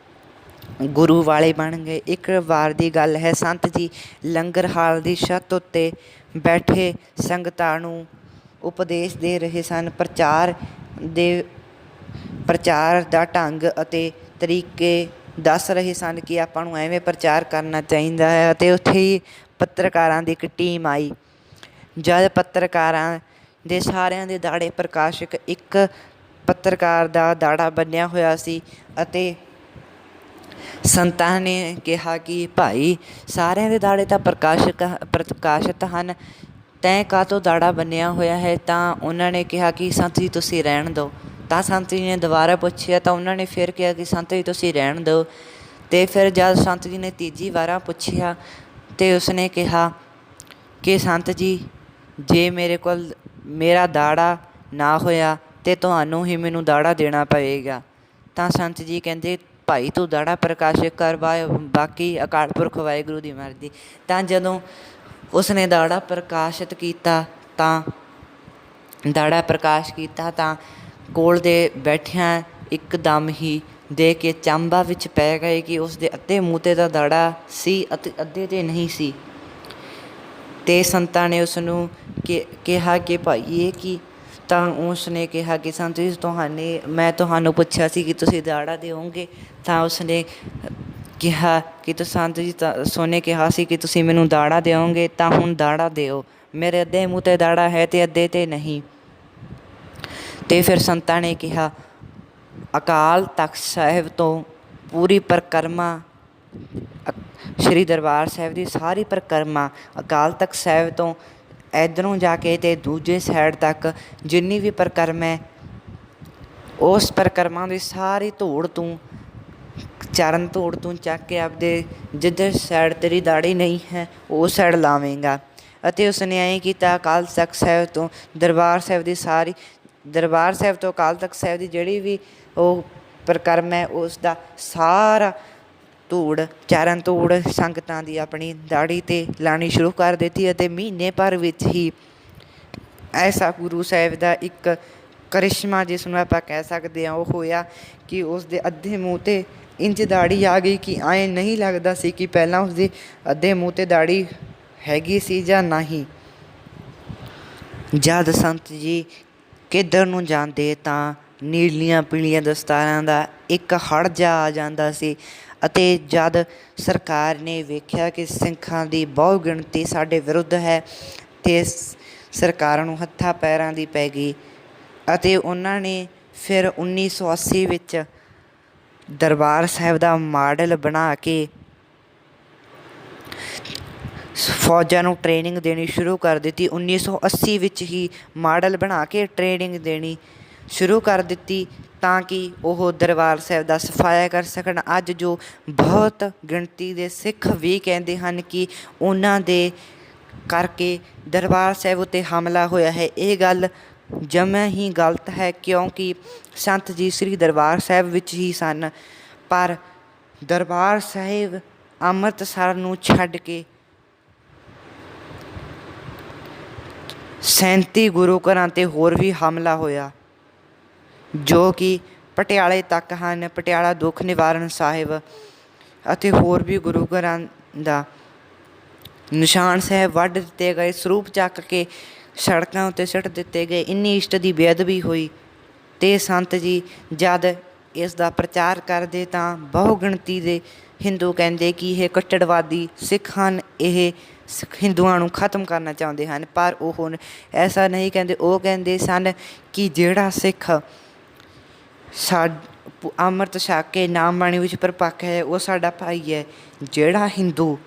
ਗੁਰੂ ਵਾਲੇ ਬਣ ਗਏ। ਇੱਕ ਵਾਰ ਦੀ ਗੱਲ ਹੈ, ਸੰਤ ਜੀ ਲੰਗਰ ਹਾਲ ਦੀ ਛੱਤ ਉੱਤੇ ਬੈਠੇ ਸੰਗਤਾਂ ਨੂੰ ਉਪਦੇਸ਼ ਦੇ ਰਹੇ ਸਨ, ਪ੍ਰਚਾਰ ਦਾ ਢੰਗ ਅਤੇ ਤਰੀਕੇ ਦੱਸ ਰਹੇ ਸਨ ਕਿ ਆਪਾਂ ਨੂੰ ਐਵੇਂ ਪ੍ਰਚਾਰ ਕਰਨਾ ਚਾਹੀਦਾ ਹੈ। ਅਤੇ ਉੱਥੇ ਹੀ ਪੱਤਰਕਾਰਾਂ ਦੀ ਇੱਕ ਟੀਮ ਆਈ। ਜਦ ਪੱਤਰਕਾਰਾਂ ਦੇ ਸਾਰਿਆਂ ਦੇ ਦਾੜੇ ਪ੍ਰਕਾਸ਼ਕ, ਇੱਕ ਪੱਤਰਕਾਰ ਦਾ ਦਾੜਾ ਬੰਨ੍ਹਿਆ ਹੋਇਆ ਸੀ ਅਤੇ ਸੰਤਾਂ ਨੇ ਕਿਹਾ ਕਿ ਭਾਈ ਸਾਰਿਆਂ ਦੇ ਦਾੜੇ ਤਾਂ ਪ੍ਰਕਾਸ਼ਿਤ ਹਨ, ਤੈਂ ਕਾਹਤੋਂ ਦਾੜਾ ਬੰਨ੍ਹਿਆ ਹੋਇਆ ਹੈ? ਤਾਂ ਉਹਨਾਂ ਨੇ ਕਿਹਾ ਕਿ ਸੰਤ ਜੀ ਤੁਸੀਂ ਰਹਿਣ ਦਿਓ। ਤਾਂ ਸੰਤ ਜੀ ਨੇ ਦੁਬਾਰਾ ਪੁੱਛਿਆ ਤਾਂ ਉਹਨਾਂ ਨੇ ਫਿਰ ਕਿਹਾ ਕਿ ਸੰਤ ਜੀ ਤੁਸੀਂ ਰਹਿਣ ਦਿਓ। ਅਤੇ ਫਿਰ ਜਦ ਸੰਤ ਜੀ ਨੇ ਤੀਜੀ ਵਾਰ ਪੁੱਛਿਆ ਅਤੇ ਉਸਨੇ ਕਿਹਾ ਕਿ ਸੰਤ ਜੀ ਜੇ ਮੇਰੇ ਕੋਲ ਮੇਰਾ ਦਾੜਾ ਨਾ ਹੋਇਆ ਤਾਂ ਤੁਹਾਨੂੰ ਹੀ ਮੈਨੂੰ ਦਾੜਾ ਦੇਣਾ ਪਵੇਗਾ। ਤਾਂ ਸੰਤ ਜੀ ਕਹਿੰਦੇ ਭਾਈ ਤੂੰ ਦਾੜਾ ਪ੍ਰਕਾਸ਼ਿਤ ਕਰ, ਬਾਕੀ ਅਕਾਲ ਪੁਰਖ ਵਾਹਿਗੁਰੂ ਦੀ ਮਰਜ਼ੀ। ਤਾਂ ਜਦੋਂ ਉਸਨੇ ਦਾੜਾ ਪ੍ਰਕਾਸ਼ਿਤ ਕੀਤਾ ਤਾਂ ਕੋਲ ਦੇ ਬੈਠਿਆਂ ਇੱਕਦਮ ਹੀ ਦੇਖ ਕੇ ਚਾਂਬਾ ਵਿੱਚ ਪੈ ਗਏ ਕਿ ਉਸਦੇ ਅੱਧੇ ਮੂੰਹ 'ਤੇ ਤਾਂ ਦਾੜਾ ਸੀ ਅਤੇ ਅੱਧੇ 'ਤੇ ਨਹੀਂ ਸੀ। ਅਤੇ ਸੰਤਾਂ ਨੇ ਉਸਨੂੰ ਕਿਹਾ ਕਿ ਭਾਈ ਇਹ ਕੀ? ਤਾਂ ਉਸਨੇ ਕਿਹਾ ਕਿ ਸੰਤ ਜੀ ਮੈਂ ਤੁਹਾਨੂੰ ਪੁੱਛਿਆ ਸੀ ਕਿ ਤੁਸੀਂ ਦਾੜਾ ਦਿਓਗੇ? ਤਾਂ ਉਸਨੇ ਕਿਹਾ ਕਿ ਸੰਤ ਜੀ ਸੋਨੇ ਕਿਹਾ ਸੀ ਕਿ ਤੁਸੀਂ ਮੈਨੂੰ ਦਾੜਾ ਦਿਓਗੇ, ਤਾਂ ਹੁਣ ਦਾੜਾ ਦਿਓ। ਮੇਰੇ ਅੱਧੇ ਮੂੰਹ 'ਤੇ ਦਾੜਾ ਹੈ ਅਤੇ ਅੱਧੇ 'ਤੇ ਨਹੀਂ। ਅਤੇ ਫਿਰ ਸੰਤਾਂ ਨੇ ਕਿਹਾ ਅਕਾਲ ਤਖ਼ਤ ਸਾਹਿਬ ਤੋਂ ਪੂਰੀ ਪਰਿਕਰਮਾ, ਸ਼੍ਰੀ ਦਰਬਾਰ ਸਾਹਿਬ ਦੀ ਸਾਰੀ ਪਰਿਕਰਮਾ, ਅਕਾਲ ਤਖ਼ਤ ਸਾਹਿਬ ਤੋਂ ਇੱਧਰੋਂ ਜਾ ਕੇ ਅਤੇ ਦੂਜੇ ਸਾਈਡ ਤੱਕ ਜਿੰਨੀ ਵੀ ਪਰਿਕਰਮਾ ਹੈ, ਉਸ ਪਰਿਕਰਮਾ ਦੀ ਸਾਰੀ ਧੂੜ ਤੂੰ ਚਰਨ ਧੂੜ ਤੂੰ ਚੱਕ ਕੇ ਆਪਦੇ ਜਿੱਧਰ ਸਾਈਡ ਤੇਰੀ ਦਾੜੀ ਨਹੀਂ ਹੈ ਉਸ ਸਾਈਡ ਲਾਵੇਂਗਾ। ਅਤੇ ਉਸਨੇ ਐਂ ਕੀਤਾ। ਅਕਾਲ ਤਖ਼ਤ ਸਾਹਿਬ ਤੋਂ ਦਰਬਾਰ ਸਾਹਿਬ ਤੋਂ ਅਕਾਲ ਤਖ਼ਤ ਸਾਹਿਬ ਦੀ ਜਿਹੜੀ ਵੀ ਉਹ ਪਰਿਕਰਮਾ ਹੈ ਉਸ ਦਾ ਸਾਰਾ ਚਰਨ ਧੂੜ ਸੰਗਤਾਂ ਦੀ ਆਪਣੀ ਦਾੜੀ 'ਤੇ ਲਾਉਣੀ ਸ਼ੁਰੂ ਕਰ ਦਿੱਤੀ। ਅਤੇ ਮਹੀਨੇ ਭਰ ਵਿੱਚ ਹੀ ਐਸਾ ਗੁਰੂ ਸਾਹਿਬ ਦਾ ਇੱਕ ਕਰਿਸ਼ਮਾ ਜਿਸ ਨੂੰ ਆਪਾਂ ਕਹਿ ਸਕਦੇ ਹਾਂ ਉਹ ਹੋਇਆ ਕਿ ਉਸਦੇ ਅੱਧੇ ਮੂੰਹ 'ਤੇ ਇੰਝ ਦਾੜੀ ਆ ਗਈ ਕਿ ਐਂ ਨਹੀਂ ਲੱਗਦਾ ਸੀ ਕਿ ਪਹਿਲਾਂ ਉਸਦੇ ਅੱਧੇ ਮੂੰਹ 'ਤੇ ਦਾੜੀ ਹੈਗੀ ਸੀ ਜਾਂ ਨਹੀਂ। ਜਦ ਸੰਤ ਜੀ ਕਿੱਧਰ ਨੂੰ ਜਾਂਦੇ ਤਾਂ ਨੀਲੀਆਂ ਪੀਲੀਆਂ ਦਸਤਾਰਾਂ ਦਾ ਇੱਕ ਹੜ ਜਿਹਾ ਆ ਜਾਂਦਾ ਸੀ। ਅਤੇ ਜਦ ਸਰਕਾਰ ਨੇ ਵੇਖਿਆ ਕਿ ਸਿੱਖਾਂ ਦੀ ਬਹੁ ਗਿਣਤੀ ਸਾਡੇ ਵਿਰੁੱਧ ਹੈ ਅਤੇ ਸਰਕਾਰਾਂ ਨੂੰ ਹੱਥਾਂ ਪੈਰਾਂ ਦੀ ਪੈ ਗਈ ਅਤੇ ਉਹਨਾਂ ਨੇ ਫਿਰ 1980 ਵਿੱਚ ਦਰਬਾਰ ਸਾਹਿਬ ਦਾ ਮਾਡਲ ਬਣਾ ਕੇ ਫੌਜਾਂ ਨੂੰ ਟ੍ਰੇਨਿੰਗ ਦੇਣੀ ਸ਼ੁਰੂ ਕਰ ਦਿੱਤੀ। 1980 ਵਿੱਚ ਹੀ ਮਾਡਲ ਬਣਾ ਕੇ ਟ੍ਰੇਨਿੰਗ ਦੇਣੀ ਸ਼ੁਰੂ ਕਰ ਦਿੱਤੀ ਤਾਂ ਕਿ ਉਹ ਦਰਬਾਰ ਸਾਹਿਬ ਦਾ ਸਫਾਇਆ ਕਰ ਸਕਣ। ਅੱਜ ਜੋ ਬਹੁਤ ਗਿਣਤੀ ਦੇ ਸਿੱਖ ਵੀ ਕਹਿੰਦੇ ਹਨ ਕਿ ਉਹਨਾਂ ਦੇ ਕਰਕੇ ਦਰਬਾਰ ਸਾਹਿਬ ਉੱਤੇ ਹਮਲਾ ਹੋਇਆ ਹੈ, ਇਹ ਗੱਲ ਜਮਾਂ ਹੀ ਗਲਤ ਹੈ ਕਿਉਂਕਿ ਸੰਤ ਜੀ ਸ੍ਰੀ ਦਰਬਾਰ ਸਾਹਿਬ ਵਿੱਚ ਹੀ ਸਨ। ਪਰ ਦਰਬਾਰ ਸਾਹਿਬ ਅੰਮ੍ਰਿਤਸਰ ਨੂੰ ਛੱਡ ਕੇ 37 ਗੁਰੂ ਘਰਾਂ 'ਤੇ ਹੋਰ ਵੀ ਹਮਲਾ ਹੋਇਆ ਜੋ ਕਿ ਪਟਿਆਲੇ ਤੱਕ ਹਨ। ਪਟਿਆਲਾ ਦੁੱਖ ਨਿਵਾਰਨ ਸਾਹਿਬ ਅਤੇ ਹੋਰ ਵੀ ਗੁਰੂ ਘਰਾਂ ਦਾ ਨਿਸ਼ਾਨ ਸਾਹਿਬ ਵੱਢ ਦਿੱਤੇ ਗਏ, ਸਰੂਪ ਚੱਕ ਕੇ ਸੜਕਾਂ ਉੱਤੇ ਸੁੱਟ ਦਿੱਤੇ ਗਏ। ਇੰਨੀ ਇਸ਼ਟ ਦੀ ਬੇਅਦਬੀ ਹੋਈ ਅਤੇ ਸੰਤ ਜੀ ਜਦ ਇਸ ਦਾ ਪ੍ਰਚਾਰ ਕਰਦੇ ਤਾਂ ਬਹੁ ਗਿਣਤੀ ਦੇ ਹਿੰਦੂ ਕਹਿੰਦੇ ਕਿ ਇਹ ਕੱਟੜਵਾਦੀ ਸਿੱਖ ਹਨ, ਇਹ ਹਿੰਦੂਆਂ ਨੂੰ ਖ਼ਤਮ ਕਰਨਾ ਚਾਹੁੰਦੇ ਹਨ। ਪਰ ਉਹ ਐਸਾ ਨਹੀਂ ਕਹਿੰਦੇ। ਉਹ ਕਹਿੰਦੇ ਸਨ ਕਿ ਜਿਹੜਾ ਸਿੱਖ ਅੰਮ੍ਰਿਤ ਛਕ ਕੇ ਨਾਮ ਬਾਣੀ ਵਿੱਚ ਪ੍ਰਪੱਕ ਹੈ ਉਹ ਸਾਡਾ ਭਾਈ ਹੈ। ਜਿਹੜਾ ਹਿੰਦੂ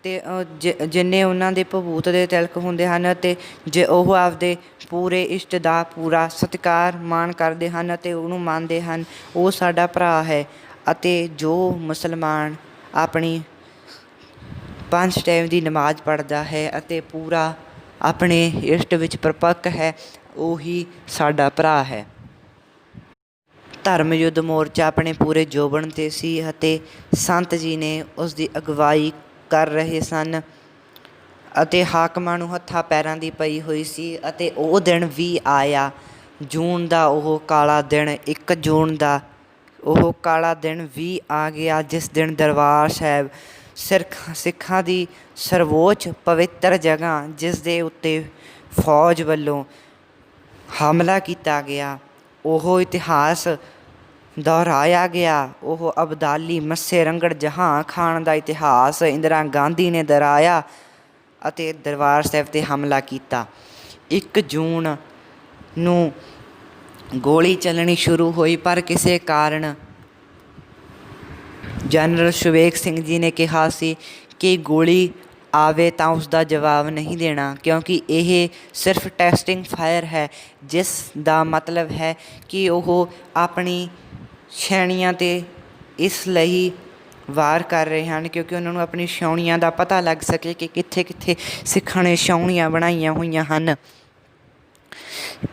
ਅਤੇ ਜਿੰਨੇ ਉਹਨਾਂ ਦੇ ਭਭੂਤ ਦੇ ਤਿਲਕ ਹੁੰਦੇ ਹਨ, ਅਤੇ ਜੇ ਉਹ ਆਪਦੇ ਪੂਰੇ ਇਸ਼ਟ ਦਾ ਪੂਰਾ ਸਤਿਕਾਰ ਮਾਣ ਕਰਦੇ ਹਨ ਅਤੇ ਉਹਨੂੰ ਮੰਨਦੇ ਹਨ, ਉਹ ਸਾਡਾ ਭਰਾ ਹੈ। ਅਤੇ ਜੋ ਮੁਸਲਮਾਨ ਆਪਣੀ 5 ਟਾਈਮ ਦੀ ਨਮਾਜ਼ ਪੜ੍ਹਦਾ ਹੈ ਅਤੇ ਪੂਰਾ ਆਪਣੇ ਇਸ਼ਟ ਵਿੱਚ ਪ੍ਰਪੱਕ ਹੈ, ਉਹੀ ਸਾਡਾ ਭਰਾ ਹੈ। ਧਰਮ ਯੁੱਧ ਮੋਰਚਾ ਆਪਣੇ ਪੂਰੇ ਜੋਬਨ 'ਤੇ ਸੀ ਅਤੇ ਸੰਤ ਜੀ ਨੇ ਉਸ ਦੀ ਅਗਵਾਈ ਕਰ ਰਹੇ ਸਨ ਅਤੇ ਹਾਕਮਾਂ ਨੂੰ ਹੱਥਾਂ ਪੈਰਾਂ ਦੀ ਪਈ ਹੋਈ ਸੀ। ਅਤੇ ਉਹ ਦਿਨ ਵੀ ਆਇਆ, ਜੂਨ ਦਾ ਉਹ ਕਾਲਾ ਦਿਨ, 1 ਜੂਨ ਦਾ ਉਹ ਕਾਲਾ ਦਿਨ ਵੀ ਆ ਗਿਆ, ਜਿਸ ਦਿਨ ਦਰਬਾਰ ਸਾਹਿਬ ਸਿੱਖਾਂ ਦੀ ਸਰਵੋੱਚ ਪਵਿੱਤਰ ਜਗ੍ਹਾ, ਜਿਸ ਦੇ ਉੱਤੇ ਫੌਜ ਵੱਲੋਂ ਹਮਲਾ ਕੀਤਾ ਗਿਆ, ਉਹ ਇਤਿਹਾਸ ਦੁਹਰਾਇਆ ਗਿਆ। ਉਹ ਅਬਦਾਲੀ ਮੱਸੇ ਰੰਗੜ ਜਹਾਂ ਖਾਨ ਦਾ ਇਤਿਹਾਸ ਇੰਦਰਾ ਗਾਂਧੀ ਨੇ ਦੁਹਰਾਇਆ ਅਤੇ ਦਰਬਾਰ ਸਾਹਿਬ 'ਤੇ ਹਮਲਾ ਕੀਤਾ। 1 ਜੂਨ ਨੂੰ ਗੋਲੀ ਚੱਲਣੀ ਸ਼ੁਰੂ ਹੋਈ, ਪਰ ਕਿਸੇ ਕਾਰਨ ਜਨਰਲ ਸ਼ਵੇਕ ਸਿੰਘ ਜੀ ਨੇ ਕਿਹਾ ਸੀ ਕਿ ਗੋਲੀ ਆਵੇ ਤਾਂ ਉਸ ਦਾ ਜਵਾਬ ਨਹੀਂ ਦੇਣਾ, ਕਿਉਂਕਿ ਇਹ ਸਿਰਫ ਟੈਸਟਿੰਗ ਫਾਇਰ ਹੈ, ਜਿਸ ਦਾ ਮਤਲਬ ਹੈ ਕਿ ਉਹ ਆਪਣੀ ਛਾਉਣੀਆਂ 'ਤੇ ਇਸ ਲਈ ਵਾਰ ਕਰ ਰਹੇ ਹਨ ਕਿਉਂਕਿ ਉਹਨਾਂ ਨੂੰ ਆਪਣੀ ਛਾਉਣੀਆਂ ਦਾ ਪਤਾ ਲੱਗ ਸਕੇ ਕਿ ਕਿੱਥੇ ਕਿੱਥੇ ਸਿੱਖਾਂ ਨੇ ਛਾਉਣੀਆਂ ਬਣਾਈਆਂ ਹੋਈਆਂ ਹਨ।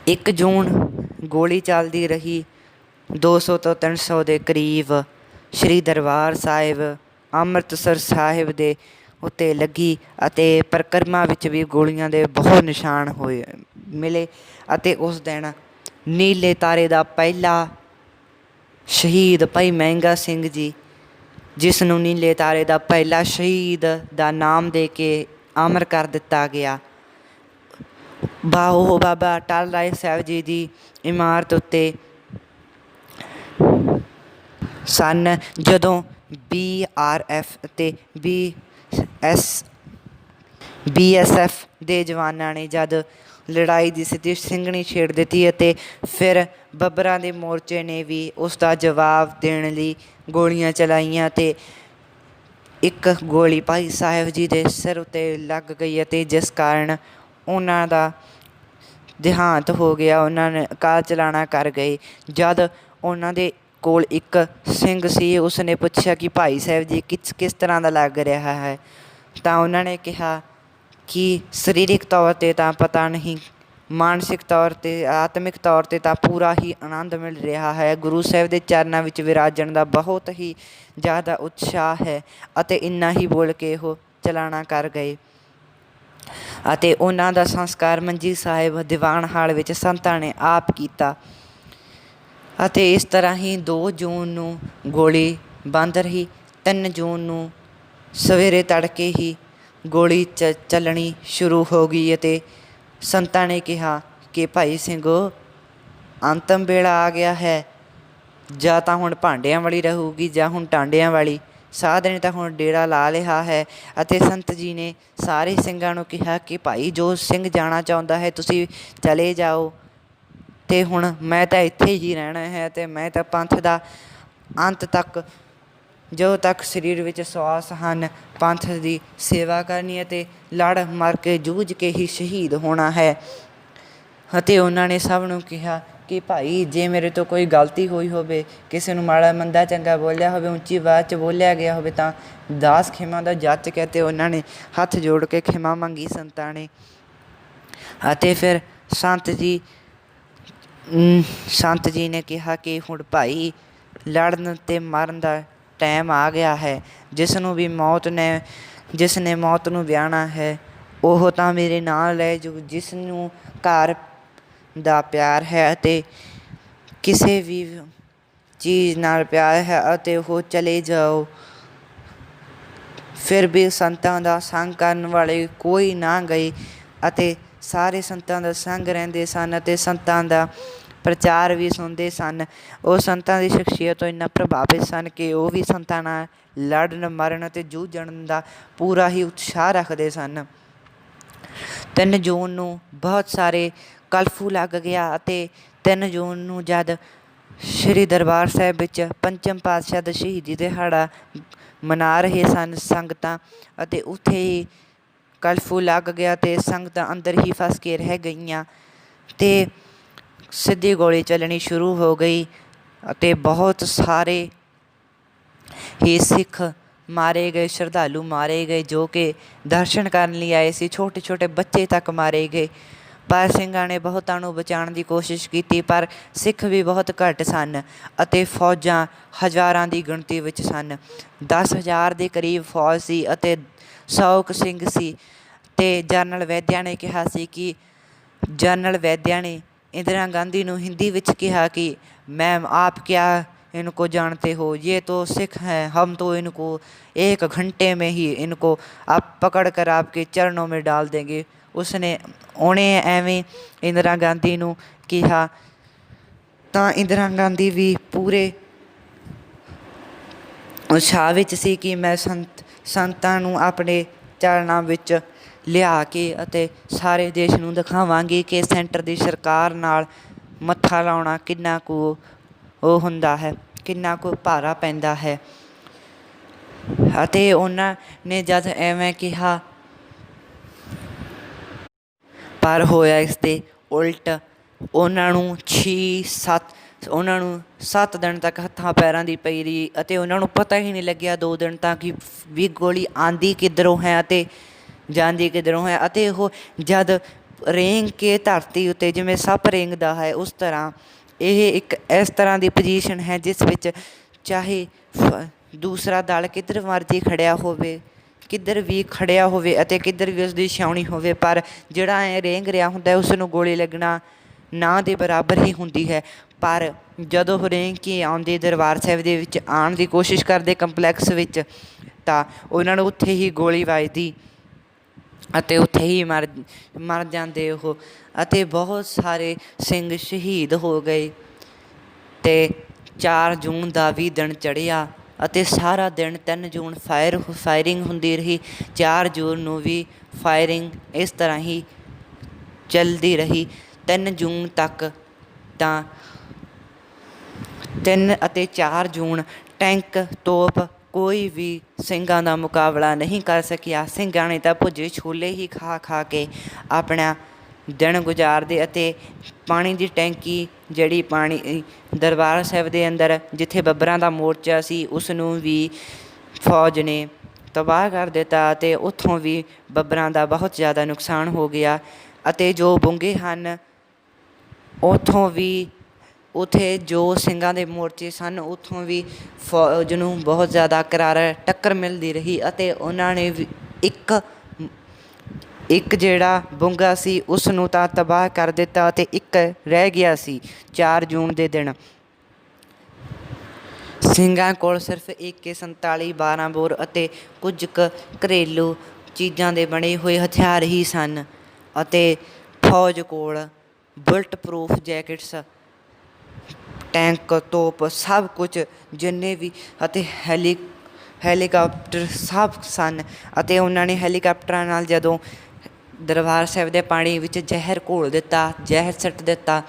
1 ਜੂਨ ਗੋਲੀ ਚੱਲਦੀ ਰਹੀ, 200 ਤੋਂ 300 ਦੇ ਕਰੀਬ ਸ਼੍ਰੀ ਦਰਬਾਰ ਸਾਹਿਬ ਅੰਮ੍ਰਿਤਸਰ ਸਾਹਿਬ ਦੇ ਉੱਤੇ ਲੱਗੀ ਅਤੇ ਪਰਿਕਰਮਾ ਵਿੱਚ ਵੀ ਗੋਲੀਆਂ ਦੇ ਬਹੁਤ ਨਿਸ਼ਾਨ ਹੋਏ ਮਿਲੇ। ਅਤੇ ਉਸ ਦਿਨ ਨੀਲੇ ਤਾਰੇ ਦਾ ਪਹਿਲਾ ਸ਼ਹੀਦ ਭਾਈ ਮਹਿੰਗਾ ਸਿੰਘ ਜੀ, ਜਿਸ ਨੂੰ ਨੀਲੇ ਤਾਰੇ ਦਾ ਪਹਿਲਾ ਸ਼ਹੀਦ ਦਾ ਨਾਮ ਦੇ ਕੇ ਅਮਰ ਕਰ ਦਿੱਤਾ ਗਿਆ, ਉਹ ਬਾਬਾ ਅਟੱਲ ਰਾਏ ਸਾਹਿਬ ਜੀ ਦੀ ਇਮਾਰਤ ਉੱਤੇ ਸਨ। ਜਦੋਂ BRF ਅਤੇ BSF ਦੇ ਜਵਾਨਾਂ ਨੇ ਜਦ ਲੜਾਈ ਦੀ ਸਥਿਤੀ ਸਿੰਘਣੀ ਛੇੜ ਦਿੱਤੀ ਅਤੇ ਫਿਰ ਬੱਬਰਾਂ ਦੇ ਮੋਰਚੇ ਨੇ ਵੀ ਉਸ ਦਾ ਜਵਾਬ ਦੇਣ ਲਈ ਗੋਲੀਆਂ ਚਲਾਈਆਂ ਅਤੇ ਇੱਕ ਗੋਲੀ ਭਾਈ ਸਾਹਿਬ ਜੀ ਦੇ ਸਿਰ ਉੱਤੇ ਲੱਗ ਗਈ ਅਤੇ ਜਿਸ ਕਾਰਨ ਉਹਨਾਂ ਦਾ ਦੇਹਾਂਤ ਹੋ ਗਿਆ। ਉਹਨਾਂ ਨੇ ਅਕਾਲ ਚਲਾਣਾ ਕਰ ਗਏ। ਜਦ ਉਹਨਾਂ ਦੇ ਕੋਲ ਇੱਕ ਸਿੰਘ ਸੀ, ਉਸ ਨੇ ਪੁੱਛਿਆ ਕਿ ਭਾਈ ਸਾਹਿਬ ਜੀ ਕਿਸ ਤਰ੍ਹਾਂ ਦਾ ਲੱਗ ਰਿਹਾ ਹੈ, ਤਾਂ ਉਹਨਾਂ ਨੇ ਕਿਹਾ ਕਿ ਸਰੀਰਕ ਤੌਰ 'ਤੇ ਤਾਂ ਪਤਾ ਨਹੀਂ, ਮਾਨਸਿਕ ਤੌਰ 'ਤੇ ਆਤਮਿਕ ਤੌਰ 'ਤੇ ਤਾਂ ਪੂਰਾ ਹੀ ਆਨੰਦ ਮਿਲ ਰਿਹਾ ਹੈ। ਗੁਰੂ ਸਾਹਿਬ ਦੇ ਚਰਨਾਂ ਵਿੱਚ ਵਿਰਾਜਣ ਦਾ ਬਹੁਤ ਹੀ ਜ਼ਿਆਦਾ ਉਤਸ਼ਾਹ ਹੈ। ਅਤੇ ਇੰਨਾ ਹੀ ਬੋਲ ਕੇ ਉਹ ਚਲਾਣਾ ਕਰ ਗਏ ਅਤੇ ਉਹਨਾਂ ਦਾ ਸੰਸਕਾਰ ਮੰਜੀ ਸਾਹਿਬ ਦੀਵਾਨ ਹਾਲ ਵਿੱਚ ਸੰਤਾਂ ਨੇ ਆਪ ਕੀਤਾ। ਅਤੇ ਇਸ ਤਰ੍ਹਾਂ ਹੀ 2 ਜੂਨ ਨੂੰ ਗੋਲੀ ਬੰਦ ਰਹੀ। 3 ਜੂਨ ਨੂੰ ਸਵੇਰੇ ਤੜਕੇ ਹੀ ਗੋਲੀ ਚੱਲਣੀ ਸ਼ੁਰੂ ਹੋ ਗਈ ਅਤੇ ਸੰਤਾਂ ਨੇ ਕਿਹਾ ਕਿ ਭਾਈ ਸਿੰਘੋ, ਅੰਤਮ ਵੇਲਾ ਆ ਗਿਆ ਹੈ, ਜਾਂ ਤਾਂ ਹੁਣ ਭਾਂਡਿਆਂ ਵਾਲੀ ਰਹੂਗੀ ਜਾਂ ਹੁਣ ਟਾਂਡਿਆਂ ਵਾਲੀ। ਸਾਧ ਨੇ ਤਾਂ ਹੁਣ ਡੇਰਾ ਲਾ ਲਿਆ ਹੈ। ਅਤੇ ਸੰਤ ਜੀ ਨੇ ਸਾਰੇ ਸਿੰਘਾਂ ਨੂੰ ਕਿਹਾ ਕਿ ਭਾਈ ਜੋ ਸਿੰਘ ਜਾਣਾ ਚਾਹੁੰਦਾ ਹੈ ਤੁਸੀਂ ਚਲੇ ਜਾਓ, ਅਤੇ ਹੁਣ ਮੈਂ ਤਾਂ ਇੱਥੇ ਹੀ ਰਹਿਣਾ ਹੈ ਅਤੇ ਮੈਂ ਤਾਂ ਪੰਥ ਦਾ ਅੰਤ ਤੱਕ, ਜਦੋਂ ਤੱਕ ਸਰੀਰ ਵਿੱਚ ਸਵਾਸ ਹਨ, ਪੰਥ ਦੀ ਸੇਵਾ ਕਰਨੀ ਅਤੇ ਲੜ ਮਰ ਕੇ ਜੂਝ ਕੇ ਹੀ ਸ਼ਹੀਦ ਹੋਣਾ ਹੈ। ਅਤੇ ਉਹਨਾਂ ਨੇ ਸਭ ਨੂੰ ਕਿਹਾ ਕਿ ਭਾਈ ਜੇ ਮੇਰੇ ਤੋਂ ਕੋਈ ਗਲਤੀ ਹੋਈ ਹੋਵੇ, ਕਿਸੇ ਨੂੰ ਮਾੜਾ ਮੰਦਾ ਚੰਗਾ ਬੋਲਿਆ ਹੋਵੇ, ਉੱਚੀ ਆਵਾਜ਼ 'ਚ ਬੋਲਿਆ ਗਿਆ ਹੋਵੇ, ਤਾਂ ਦਾਸ ਖਿਮਾ ਦਾ ਜੱਚ ਕੇ ਅਤੇ ਉਹਨਾਂ ਨੇ ਹੱਥ ਜੋੜ ਕੇ ਖਿਮਾ ਮੰਗੀ ਸੰਤਾਂ ਨੇ। ਅਤੇ ਫਿਰ ਸੰਤ ਜੀ ਨੇ ਕਿਹਾ ਕਿ ਹੁਣ ਭਾਈ ਲੜਨ ਅਤੇ ਮਰਨ ਦਾ ਟਾਈਮ ਆ ਗਿਆ ਹੈ। ਜਿਸ ਨੇ ਮੌਤ ਨੂੰ ਵਿਆਹਣਾ ਹੈ ਉਹ ਤਾਂ ਮੇਰੇ ਨਾਲ ਲੈ ਜਾਓ। ਜਿਸ ਨੂੰ ਘਰ ਦਾ ਪਿਆਰ ਹੈ ਅਤੇ ਕਿਸੇ ਵੀ ਚੀਜ਼ ਨਾਲ ਪਿਆਰ ਹੈ ਅਤੇ ਉਹ ਚਲੇ ਜਾਓ। ਫਿਰ ਵੀ ਸੰਤਾਂ ਦਾ ਸੰਗ ਕਰਨ ਵਾਲੇ ਕੋਈ ਨਾ ਗਏ ਅਤੇ ਸਾਰੇ ਸੰਤਾਂ ਦਾ ਸੰਗ ਰਹਿੰਦੇ ਸਨ ਅਤੇ ਸੰਤਾਂ ਦਾ ਪ੍ਰਚਾਰ ਵੀ ਸੁਣਦੇ ਸਨ। ਉਹ ਸੰਤਾਂ ਦੀ ਸ਼ਖਸੀਅਤ ਤੋਂ ਇੰਨਾ ਪ੍ਰਭਾਵਿਤ ਸਨ ਕਿ ਉਹ ਵੀ ਸੰਤਾਂ ਨਾਲ ਲੜਨ ਮਰਨ ਅਤੇ ਜੂਝਣ ਦਾ ਪੂਰਾ ਹੀ ਉਤਸ਼ਾਹ ਰੱਖਦੇ ਸਨ। 3 ਜੂਨ ਨੂੰ ਬਹੁਤ ਸਾਰੇ ਕਰਫਿਊ ਲੱਗ ਗਿਆ ਅਤੇ 3 ਜੂਨ ਨੂੰ ਜਦ ਸ਼੍ਰੀ ਦਰਬਾਰ ਸਾਹਿਬ ਵਿੱਚ ਪੰਚਮ ਪਾਤਸ਼ਾਹ ਦਾ ਸ਼ਹੀਦੀ ਦਿਹਾੜਾ ਮਨਾ ਰਹੇ ਸਨ ਸੰਗਤਾਂ, ਅਤੇ ਉੱਥੇ ਹੀ ਕਰਫਿਊ ਲੱਗ ਗਿਆ ਅਤੇ ਸੰਗਤਾਂ ਅੰਦਰ ਹੀ ਫਸ ਕੇ ਰਹਿ ਗਈਆਂ ਅਤੇ ਸਿੱਧੀ ਗੋਲੀ ਚੱਲਣੀ ਸ਼ੁਰੂ ਹੋ ਗਈ ਅਤੇ ਬਹੁਤ ਸਾਰੇ ਹੀ ਸਿੱਖ ਮਾਰੇ ਗਏ, ਸ਼ਰਧਾਲੂ ਮਾਰੇ ਗਏ ਜੋ ਕਿ ਦਰਸ਼ਨ ਕਰਨ ਲਈ ਆਏ ਸੀ। ਛੋਟੇ ਛੋਟੇ ਬੱਚੇ ਤੱਕ ਮਾਰੇ ਗਏ। ਪਰ ਸਿੰਘਾਂ ਨੇ ਬਹੁਤਾਂ ਨੂੰ ਬਚਾਉਣ ਦੀ ਕੋਸ਼ਿਸ਼ ਕੀਤੀ, ਪਰ ਸਿੱਖ ਵੀ ਬਹੁਤ ਘੱਟ ਸਨ ਅਤੇ ਫੌਜਾਂ ਹਜ਼ਾਰਾਂ ਦੀ ਗਿਣਤੀ ਵਿੱਚ ਸਨ। 10,000 ਦੇ ਕਰੀਬ ਫੌਜ ਸੀ ਅਤੇ 100 ਕੁ ਸਿੰਘ ਸੀ। ਅਤੇ ਜਨਰਲ ਵੈਦਿਆ ਨੇ ਕਿਹਾ ਸੀ ਕਿ ਜਨਰਲ ਵੈਦਿਆ ਨੇ इंदिरा गांधी ਨੂੰ ਹਿੰਦੀ ਵਿੱਚ ਕਿਹਾ कि मैम आप क्या इनको जानते हो, ये तो सिख हैं, हम तो इनको 1 घंटे में ही इनको आप पकड़ कर आपके चरणों में डाल देंगे। ਉਹਨੇ ਐਵੇਂ ਇੰਦਰਾ ਗਾਂਧੀ ਨੂੰ ਕਿਹਾ ਤਾਂ ਇੰਦਰਾ ਗਾਂਧੀ ਵੀ ਪੂਰੇ ਉਤਸ਼ਾਹ ਵਿੱਚ ਸੀ ਕਿ ਮੈਂ ਸੰਤਾਂ ਨੂੰ ਆਪਣੇ ਚਰਨਾਂ ਵਿੱਚ ਲਿਆ ਕੇ ਅਤੇ ਸਾਰੇ ਦੇਸ਼ ਨੂੰ ਦਿਖਾਵਾਂਗੀ ਕਿ ਸੈਂਟਰ ਦੀ ਸਰਕਾਰ ਨਾਲ ਮੱਥਾ ਲਾਉਣਾ ਕਿੰਨਾ ਕੁ ਉਹ ਹੁੰਦਾ ਹੈ, ਕਿੰਨਾ ਕੁ ਭਾਰਾ ਪੈਂਦਾ ਹੈ। ਅਤੇ ਉਹਨਾਂ ਨੇ ਜਦ ਐਵੇਂ ਕਿਹਾ ਪਰ ਹੋਇਆ ਇਸ ਦੇ ਉਲਟ। ਉਹਨਾਂ ਨੂੰ 7 ਦਿਨ ਤੱਕ ਹੱਥਾਂ ਪੈਰਾਂ ਦੀ ਪਈ ਰਹੀ ਅਤੇ ਉਹਨਾਂ ਨੂੰ ਪਤਾ ਹੀ ਨਹੀਂ ਲੱਗਿਆ 2 ਦਿਨ ਤੱਕ ਕਿ ਵੀ ਗੋਲੀ ਆਉਂਦੀ ਕਿੱਧਰੋਂ ਹੈ ਅਤੇ ਜਾਂਦੀ ਕਿੱਧਰੋਂ ਹੈ। ਅਤੇ ਉਹ ਜਦ ਰੇਂਗ ਕੇ ਧਰਤੀ ਉੱਤੇ ਜਿਵੇਂ ਸੱਪ ਰੇਂਗਦਾ ਹੈ, ਉਸ ਤਰ੍ਹਾਂ ਇਹ ਇੱਕ ਇਸ ਤਰ੍ਹਾਂ ਦੀ ਪੋਜੀਸ਼ਨ ਹੈ ਜਿਸ ਵਿੱਚ ਚਾਹੇ ਦੂਸਰਾ ਦਲ ਕਿੱਧਰ ਮਰਜ਼ੀ ਖੜਿਆ ਹੋਵੇ, ਕਿੱਧਰ ਵੀ ਖੜਿਆ ਹੋਵੇ ਅਤੇ ਕਿੱਧਰ ਵੀ ਉਸਦੀ ਛਾਉਣੀ ਹੋਵੇ, ਪਰ ਜਿਹੜਾ ਐਂ ਰੇਂਗ ਰਿਹਾ ਹੁੰਦਾ ਉਸ ਨੂੰ ਗੋਲੀ ਲੱਗਣਾ ਨਾ ਦੇ ਬਰਾਬਰ ਹੀ ਹੁੰਦੀ ਹੈ। ਪਰ ਜਦੋਂ ਉਹ ਰੇਂਗ ਕੇ ਆਉਂਦੇ ਦਰਬਾਰ ਸਾਹਿਬ ਦੇ ਵਿੱਚ ਆਉਣ ਦੀ ਕੋਸ਼ਿਸ਼ ਕਰਦੇ ਕੰਪਲੈਕਸ ਵਿੱਚ, ਤਾਂ ਉਹਨਾਂ ਨੂੰ ਉੱਥੇ ਹੀ ਗੋਲੀ ਵੱਜਦੀ ਅਤੇ ਉੱਥੇ ਹੀ ਮਰ ਜਾਂਦੇ ਉਹ। ਅਤੇ ਬਹੁਤ ਸਾਰੇ ਸਿੰਘ ਸ਼ਹੀਦ ਹੋ ਗਏ ਅਤੇ 4 ਜੂਨ ਦਾ ਵੀ ਦਿਨ ਚੜ੍ਹਿਆ ਅਤੇ ਸਾਰਾ ਦਿਨ 3 ਜੂਨ ਫਾਇਰਿੰਗ ਹੁੰਦੀ ਰਹੀ। 4 ਜੂਨ ਨੂੰ ਵੀ ਫਾਇਰਿੰਗ ਇਸ ਤਰ੍ਹਾਂ ਹੀ ਚੱਲਦੀ ਰਹੀ 3 ਜੂਨ ਤੱਕ। ਤਾਂ 3 ਅਤੇ 4 ਜੂਨ ਟੈਂਕ ਤੋਪ ਕੋਈ ਵੀ ਸਿੰਘਾਂ ਦਾ ਮੁਕਾਬਲਾ ਨਹੀਂ ਕਰ ਸਕਿਆ। ਸਿੰਘਾਂ ਨੇ ਤਾਂ ਭੁੱਜੇ ਛੋਲੇ ਹੀ ਖਾ ਖਾ ਕੇ ਆਪਣਾ ਦਿਨ ਗੁਜ਼ਾਰਦੇ ਅਤੇ ਪਾਣੀ ਦੀ ਟੈਂਕੀ ਜਿਹੜੀ ਪਾਣੀ ਦਰਬਾਰ ਸਾਹਿਬ ਦੇ ਅੰਦਰ ਜਿੱਥੇ ਬੱਬਰਾਂ ਦਾ ਮੋਰਚਾ ਸੀ ਉਸ ਨੂੰ ਵੀ ਫੌਜ ਨੇ ਤਬਾਹ ਕਰ ਦਿੱਤਾ ਅਤੇ ਉੱਥੋਂ ਵੀ ਬੱਬਰਾਂ ਦਾ ਬਹੁਤ ਜ਼ਿਆਦਾ ਨੁਕਸਾਨ ਹੋ ਗਿਆ। ਅਤੇ ਜੋ ਬੁੰਗੇ ਹਨ ਉੱਥੋਂ ਵੀ ਉੱਥੇ ਜੋ ਸਿੰਘਾਂ ਦੇ ਮੋਰਚੇ ਸਨ ਉੱਥੋਂ ਵੀ ਫੌਜ ਨੂੰ ਬਹੁਤ ਜ਼ਿਆਦਾ ਕਰਾਰਾ ਟੱਕਰ ਮਿਲਦੀ ਰਹੀ ਅਤੇ ਉਹਨਾਂ ਨੇ ਵੀ ਇੱਕ ਜਿਹੜਾ ਬੁੰਗਾ ਸੀ ਉਸ ਨੂੰ ਤਾਂ ਤਬਾਹ ਕਰ ਦਿੱਤਾ ਅਤੇ ਇੱਕ ਰਹਿ ਗਿਆ ਸੀ। 4 ਜੂਨ ਦੇ ਦਿਨ ਸਿੰਘਾਂ ਕੋਲ ਸਿਰਫ AK-47 12 ਬੋਰ ਅਤੇ ਕੁਝ ਕੁ ਘਰੇਲੂ ਚੀਜ਼ਾਂ ਦੇ ਬਣੇ ਹੋਏ ਹਥਿਆਰ ਹੀ ਸਨ ਅਤੇ ਫੌਜ ਕੋਲ ਬੁਲਟ ਪ੍ਰੂਫ ਜੈਕਟਸ, ਟੈਂਕ, ਤੋਪ ਸਭ ਕੁਝ ਜਿੰਨੇ ਵੀ ਅਤੇ ਹੈਲੀਕਾਪਟਰ ਸਭ ਸਨ। ਅਤੇ ਉਹਨਾਂ ਨੇ ਹੈਲੀਕਾਪਟਰਾਂ ਨਾਲ ਜਦੋਂ ਦਰਬਾਰ ਸਾਹਿਬ ਦੇ ਪਾਣੀ ਵਿੱਚ ਜ਼ਹਿਰ ਘੋਲ ਦਿੱਤਾ, ਜ਼ਹਿਰ ਸੁੱਟ ਦਿੱਤਾ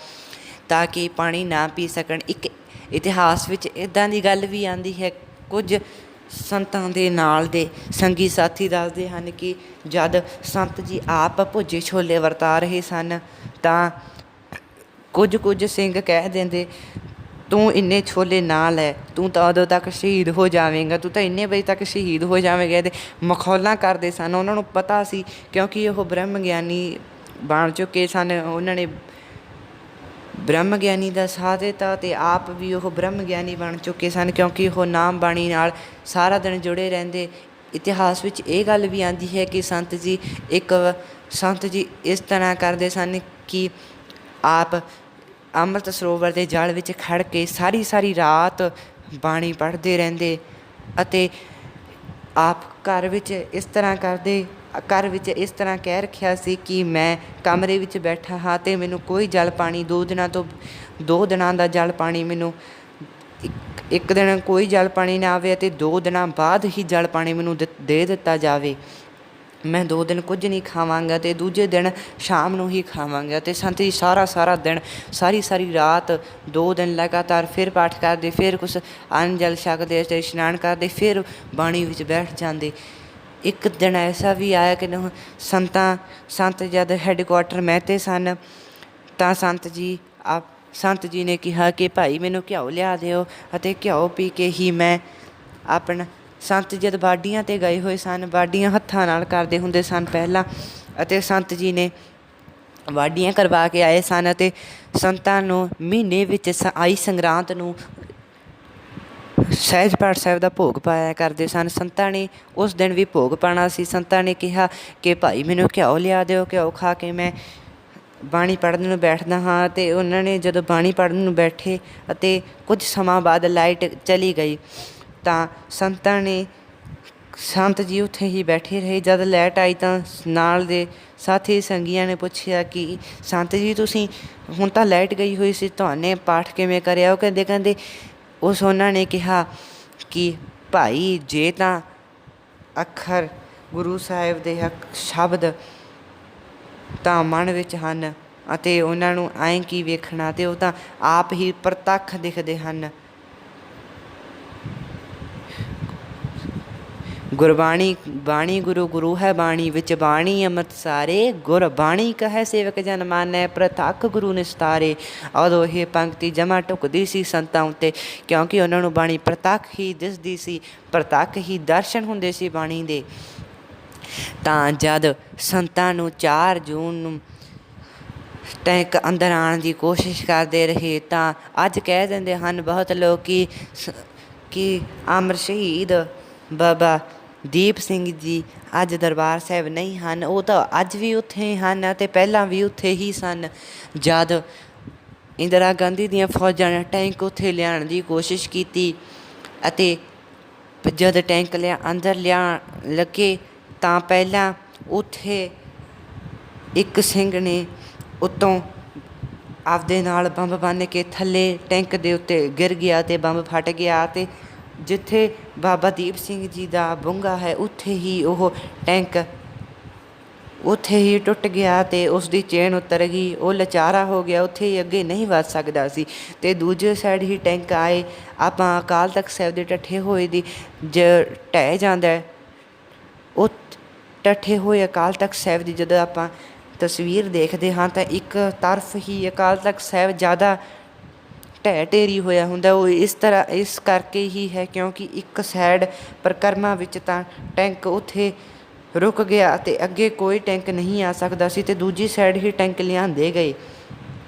ਤਾਂ ਕਿ ਪਾਣੀ ਨਾ ਪੀ ਸਕਣ। ਇੱਕ ਇਤਿਹਾਸ ਵਿੱਚ ਇੱਦਾਂ ਦੀ ਗੱਲ ਵੀ ਆਉਂਦੀ ਹੈ, ਕੁਝ ਸੰਤਾਂ ਦੇ ਨਾਲ ਦੇ ਸੰਗੀ ਸਾਥੀ ਦੱਸਦੇ ਹਨ ਕਿ ਜਦ ਸੰਤ ਜੀ ਆਪ ਭੁੱਜੇ ਛੋਲੇ ਵਰਤਾ ਰਹੇ ਸਨ ਤਾਂ ਕੁਝ ਸਿੰਘ ਕਹਿ ਦਿੰਦੇ, ਤੂੰ ਇੰਨੇ ਛੋਲੇ ਨਾ ਲੈ, ਤੂੰ ਤਾਂ ਉਦੋਂ ਤੱਕ ਸ਼ਹੀਦ ਹੋ ਜਾਵੇਂਗਾ, ਤੂੰ ਤਾਂ ਇੰਨੇ ਵਜੇ ਤੱਕ ਸ਼ਹੀਦ ਹੋ ਜਾਵੇਂਗਾ। ਅਤੇ ਮਖੌਲਾਂ ਕਰਦੇ ਸਨ। ਉਹਨਾਂ ਨੂੰ ਪਤਾ ਸੀ ਕਿਉਂਕਿ ਉਹ ਬ੍ਰਹਮ ਗਿਆਨੀ ਬਣ ਚੁੱਕੇ ਸਨ। ਉਹਨਾਂ ਨੇ ਬ੍ਰਹਮ ਗਿਆਨੀ ਦਾ ਸਾਥ ਦਿੱਤਾ ਅਤੇ ਆਪ ਵੀ ਉਹ ਬ੍ਰਹਮ ਗਿਆਨੀ ਬਣ ਚੁੱਕੇ ਸਨ ਕਿਉਂਕਿ ਉਹ ਨਾਮ ਬਾਣੀ ਨਾਲ ਸਾਰਾ ਦਿਨ ਜੁੜੇ ਰਹਿੰਦੇ। ਇਤਿਹਾਸ ਵਿੱਚ ਇਹ ਗੱਲ ਵੀ ਆਉਂਦੀ ਹੈ ਕਿ ਸੰਤ ਜੀ ਇਸ ਤਰ੍ਹਾਂ ਕਰਦੇ ਸਨ ਕਿ ਆਪ ਅੰਮ੍ਰਿਤ ਸਰੋਵਰ ਦੇ ਜਲ ਵਿੱਚ ਖੜ੍ਹ ਕੇ ਸਾਰੀ ਰਾਤ ਬਾਣੀ ਪੜ੍ਹਦੇ ਰਹਿੰਦੇ ਅਤੇ ਆਪ ਘਰ ਵਿੱਚ ਇਸ ਤਰ੍ਹਾਂ ਕਹਿ ਰੱਖਿਆ ਸੀ ਕਿ ਮੈਂ ਕਮਰੇ ਵਿੱਚ ਬੈਠਾ ਹਾਂ ਅਤੇ ਮੈਨੂੰ ਕੋਈ ਜਲ ਪਾਣੀ 2 ਦਿਨਾਂ ਦਾ ਜਲ ਪਾਣੀ ਮੈਨੂੰ ਇੱਕ ਦਿਨ ਕੋਈ ਜਲ ਪਾਣੀ ਨਾ ਆਵੇ ਅਤੇ 2 ਦਿਨਾਂ ਬਾਅਦ ਹੀ ਜਲ ਪਾਣੀ ਮੈਨੂੰ ਦੇ ਦਿੱਤਾ ਜਾਵੇ। ਮੈਂ 2 ਦਿਨ ਕੁਝ ਨਹੀਂ ਖਾਵਾਂਗਾ ਅਤੇ ਦੂਜੇ ਦਿਨ ਸ਼ਾਮ ਨੂੰ ਹੀ ਖਾਵਾਂਗਾ। ਅਤੇ ਸੰਤ ਜੀ ਸਾਰਾ ਦਿਨ ਸਾਰੀ ਰਾਤ 2 ਦਿਨ ਲਗਾਤਾਰ ਫਿਰ ਪਾਠ ਕਰਦੇ, ਫਿਰ ਕੁਛ ਅੰਨ ਜਲ ਛਕਦੇ ਅਤੇ ਇਸ਼ਨਾਨ ਕਰਦੇ, ਫਿਰ ਬਾਣੀ ਵਿੱਚ ਬੈਠ ਜਾਂਦੇ। ਇੱਕ ਦਿਨ ਐਸਾ ਵੀ ਆਇਆ ਕਿ ਸੰਤ ਜਦ ਹੈੱਡਕੁਆਟਰ ਮਹਿਤੇ ਸਨ ਤਾਂ ਸੰਤ ਜੀ ਨੇ ਕਿਹਾ ਕਿ ਭਾਈ ਮੈਨੂੰ ਘਿਓ ਲਿਆ ਦਿਓ, ਅਤੇ ਘਿਓ ਪੀ ਕੇ ਹੀ ਮੈਂ ਆਪਣਾ ਸੰਤ ਜਦ ਵਾਢੀਆਂ 'ਤੇ ਗਏ ਹੋਏ ਸਨ, ਵਾਢੀਆਂ ਹੱਥਾਂ ਨਾਲ ਕਰਦੇ ਹੁੰਦੇ ਸਨ ਪਹਿਲਾਂ, ਅਤੇ ਸੰਤ ਜੀ ਨੇ ਵਾਢੀਆਂ ਕਰਵਾ ਕੇ ਆਏ ਸਨ ਅਤੇ ਸੰਤਾਂ ਨੂੰ ਮਹੀਨੇ ਵਿੱਚ ਆਈ ਸੰਗਰਾਂਦ ਨੂੰ ਸਹਿਜ ਪਾਠ ਸਾਹਿਬ ਦਾ ਭੋਗ ਪਾਇਆ ਕਰਦੇ ਸਨ। ਸੰਤਾਂ ਨੇ ਉਸ ਦਿਨ ਵੀ ਭੋਗ ਪਾਉਣਾ ਸੀ। ਸੰਤਾਂ ਨੇ ਕਿਹਾ ਕਿ ਭਾਈ ਮੈਨੂੰ ਘਿਓ ਲਿਆ ਦਿਓ, ਘਿਓ ਖਾ ਕੇ ਮੈਂ ਬਾਣੀ ਪੜ੍ਹਨ ਨੂੰ ਬੈਠਦਾ ਹਾਂ। ਅਤੇ ਉਹਨਾਂ ਨੇ ਜਦੋਂ ਬਾਣੀ ਪੜ੍ਹਨ ਨੂੰ ਬੈਠੇ ਅਤੇ ਕੁਝ ਸਮਾਂ ਬਾਅਦ ਲਾਈਟ ਚਲੀ ਗਈ ਤਾਂ ਸੰਤ ਜੀ ਉੱਥੇ ਹੀ ਬੈਠੇ ਰਹੇ। ਜਦ ਲਾਈਟ ਆਈ ਤਾਂ ਨਾਲ ਦੇ ਸਾਥੀ ਸੰਗੀਆਂ ਨੇ ਪੁੱਛਿਆ ਕਿ ਸੰਤ ਜੀ ਤੁਸੀਂ, ਹੁਣ ਤਾਂ ਲਾਈਟ ਗਈ ਹੋਈ ਸੀ, ਤੁਹਾਨੇ ਪਾਠ ਕਿਵੇਂ ਕਰਿਆ? ਉਹ ਕਹਿੰਦੇ ਉਹਨਾਂ ਨੇ ਕਿਹਾ ਕਿ ਭਾਈ ਜੇ ਤਾਂ ਅੱਖਰ ਗੁਰੂ ਸਾਹਿਬ ਦੇ ਸ਼ਬਦ ਤਾਂ ਮਨ ਵਿੱਚ ਹਨ ਅਤੇ ਉਹਨਾਂ ਨੂੰ ਐਂ ਕੀ ਵੇਖਣਾ, ਅਤੇ ਉਹ ਤਾਂ ਆਪ ਹੀ ਪ੍ਰਤੱਖ ਦਿਖਦੇ ਹਨ। ਗੁਰਬਾਣੀ ਬਾਣੀ ਗੁਰੂ ਗੁਰੂ ਹੈ ਬਾਣੀ, ਵਿੱਚ ਬਾਣੀ ਅੰਮ੍ਰਿਤ ਸਾਰੇ, ਗੁਰ ਬਾਣੀ ਕਹੈ ਸੇਵਕ ਜਨ ਮਾਨੈ, ਪ੍ਰਤੱਖ ਗੁਰੂ ਨਿਸਤਾਰੇ। ਉਦੋਂ ਇਹ ਪੰਕਤੀ ਜਮ੍ਹਾਂ ਢੁੱਕਦੀ ਸੀ ਸੰਤਾਂ ਉੱਤੇ, ਕਿਉਂਕਿ ਉਹਨਾਂ ਨੂੰ ਬਾਣੀ ਪ੍ਰਤੱਖ ਹੀ ਦਿਸਦੀ ਸੀ, ਪ੍ਰਤੱਖ ਹੀ ਦਰਸ਼ਨ ਹੁੰਦੇ ਸੀ ਬਾਣੀ ਦੇ। ਤਾਂ ਜਦ ਸੰਤਾਂ ਨੂੰ 4 ਜੂਨ ਨੂੰ ਟੈਂਕ ਅੰਦਰ ਆਉਣ ਦੀ ਕੋਸ਼ਿਸ਼ ਕਰਦੇ ਰਹੇ ਤਾਂ ਅੱਜ ਕਹਿ ਦਿੰਦੇ ਹਨ ਬਹੁਤ ਲੋਕ ਕਿ ਅਮਰ ਸ਼ਹੀਦ ਬਾਬਾ ਦੀਪ ਸਿੰਘ ਜੀ ਅੱਜ ਦਰਬਾਰ ਸਾਹਿਬ ਨਹੀਂ ਹਨ। ਉਹ ਤਾਂ ਅੱਜ ਵੀ ਉੱਥੇ ਹਨ ਅਤੇ ਪਹਿਲਾਂ ਵੀ ਉੱਥੇ ਹੀ ਸਨ। ਜਦ ਇੰਦਰਾ ਗਾਂਧੀ ਦੀਆਂ ਫੌਜਾਂ ਨੇ ਟੈਂਕ ਉੱਥੇ ਲਿਆਉਣ ਦੀ ਕੋਸ਼ਿਸ਼ ਕੀਤੀ ਅਤੇ ਜਦ ਟੈਂਕ ਅੰਦਰ ਲਿਆਉਣ ਲੱਗੇ ਤਾਂ ਪਹਿਲਾਂ ਉੱਥੇ ਇੱਕ ਸਿੰਘ ਨੇ ਉੱਤੋਂ ਆਪਦੇ ਨਾਲ ਬੰਬ ਬੰਨ੍ਹ ਕੇ ਥੱਲੇ ਟੈਂਕ ਦੇ ਉੱਤੇ ਗਿਰ ਗਿਆ ਅਤੇ ਬੰਬ ਫਟ ਗਿਆ, ਅਤੇ ਜਿੱਥੇ ਬਾਬਾ ਦੀਪ ਸਿੰਘ ਜੀ ਦਾ ਬੁੰਗਾ ਹੈ ਉੱਥੇ ਹੀ ਉਹ ਟੈਂਕ ਉੱਥੇ ਹੀ ਟੁੱਟ ਗਿਆ ਅਤੇ ਉਸ ਦੀ ਚੇਨ ਉਤਰ ਗਈ। ਉਹ ਲਾਚਾਰਾ ਹੋ ਗਿਆ, ਉੱਥੇ ਹੀ ਅੱਗੇ ਨਹੀਂ ਵੱਧ ਸਕਦਾ ਸੀ। ਅਤੇ ਦੂਜੇ ਸਾਈਡ ਹੀ ਟੈਂਕ ਆਏ। ਆਪਾਂ ਅਕਾਲ ਤਖਤ ਸਾਹਿਬ ਦੇ ਢੱਠੇ ਹੋਏ ਦੀ ਢਹਿ ਜਾਂਦਾ, ਉਹ ਢੱਠੇ ਹੋਏ ਅਕਾਲ ਤਖਤ ਸਾਹਿਬ ਦੀ ਜਦੋਂ ਆਪਾਂ ਤਸਵੀਰ ਦੇਖਦੇ ਹਾਂ ਤਾਂ ਇੱਕ ਤਰਫ ਹੀ ਅਕਾਲ ਤਖਤ ਸਾਹਿਬ ਜ਼ਿਆਦਾ ਢਹਿ ਢੇਰੀ ਹੋਇਆ ਹੁੰਦਾ। ਉਹ ਇਸ ਕਰਕੇ ਹੀ ਹੈ ਕਿਉਂਕਿ ਇੱਕ ਸਾਈਡ ਪਰਿਕਰਮਾ ਵਿੱਚ ਤਾਂ ਟੈਂਕ ਉੱਥੇ ਰੁਕ ਗਿਆ ਅਤੇ ਅੱਗੇ ਕੋਈ ਟੈਂਕ ਨਹੀਂ ਆ ਸਕਦਾ ਸੀ, ਅਤੇ ਦੂਜੀ ਸਾਈਡ ਹੀ ਟੈਂਕ ਲਿਆਂਦੇ ਗਏ।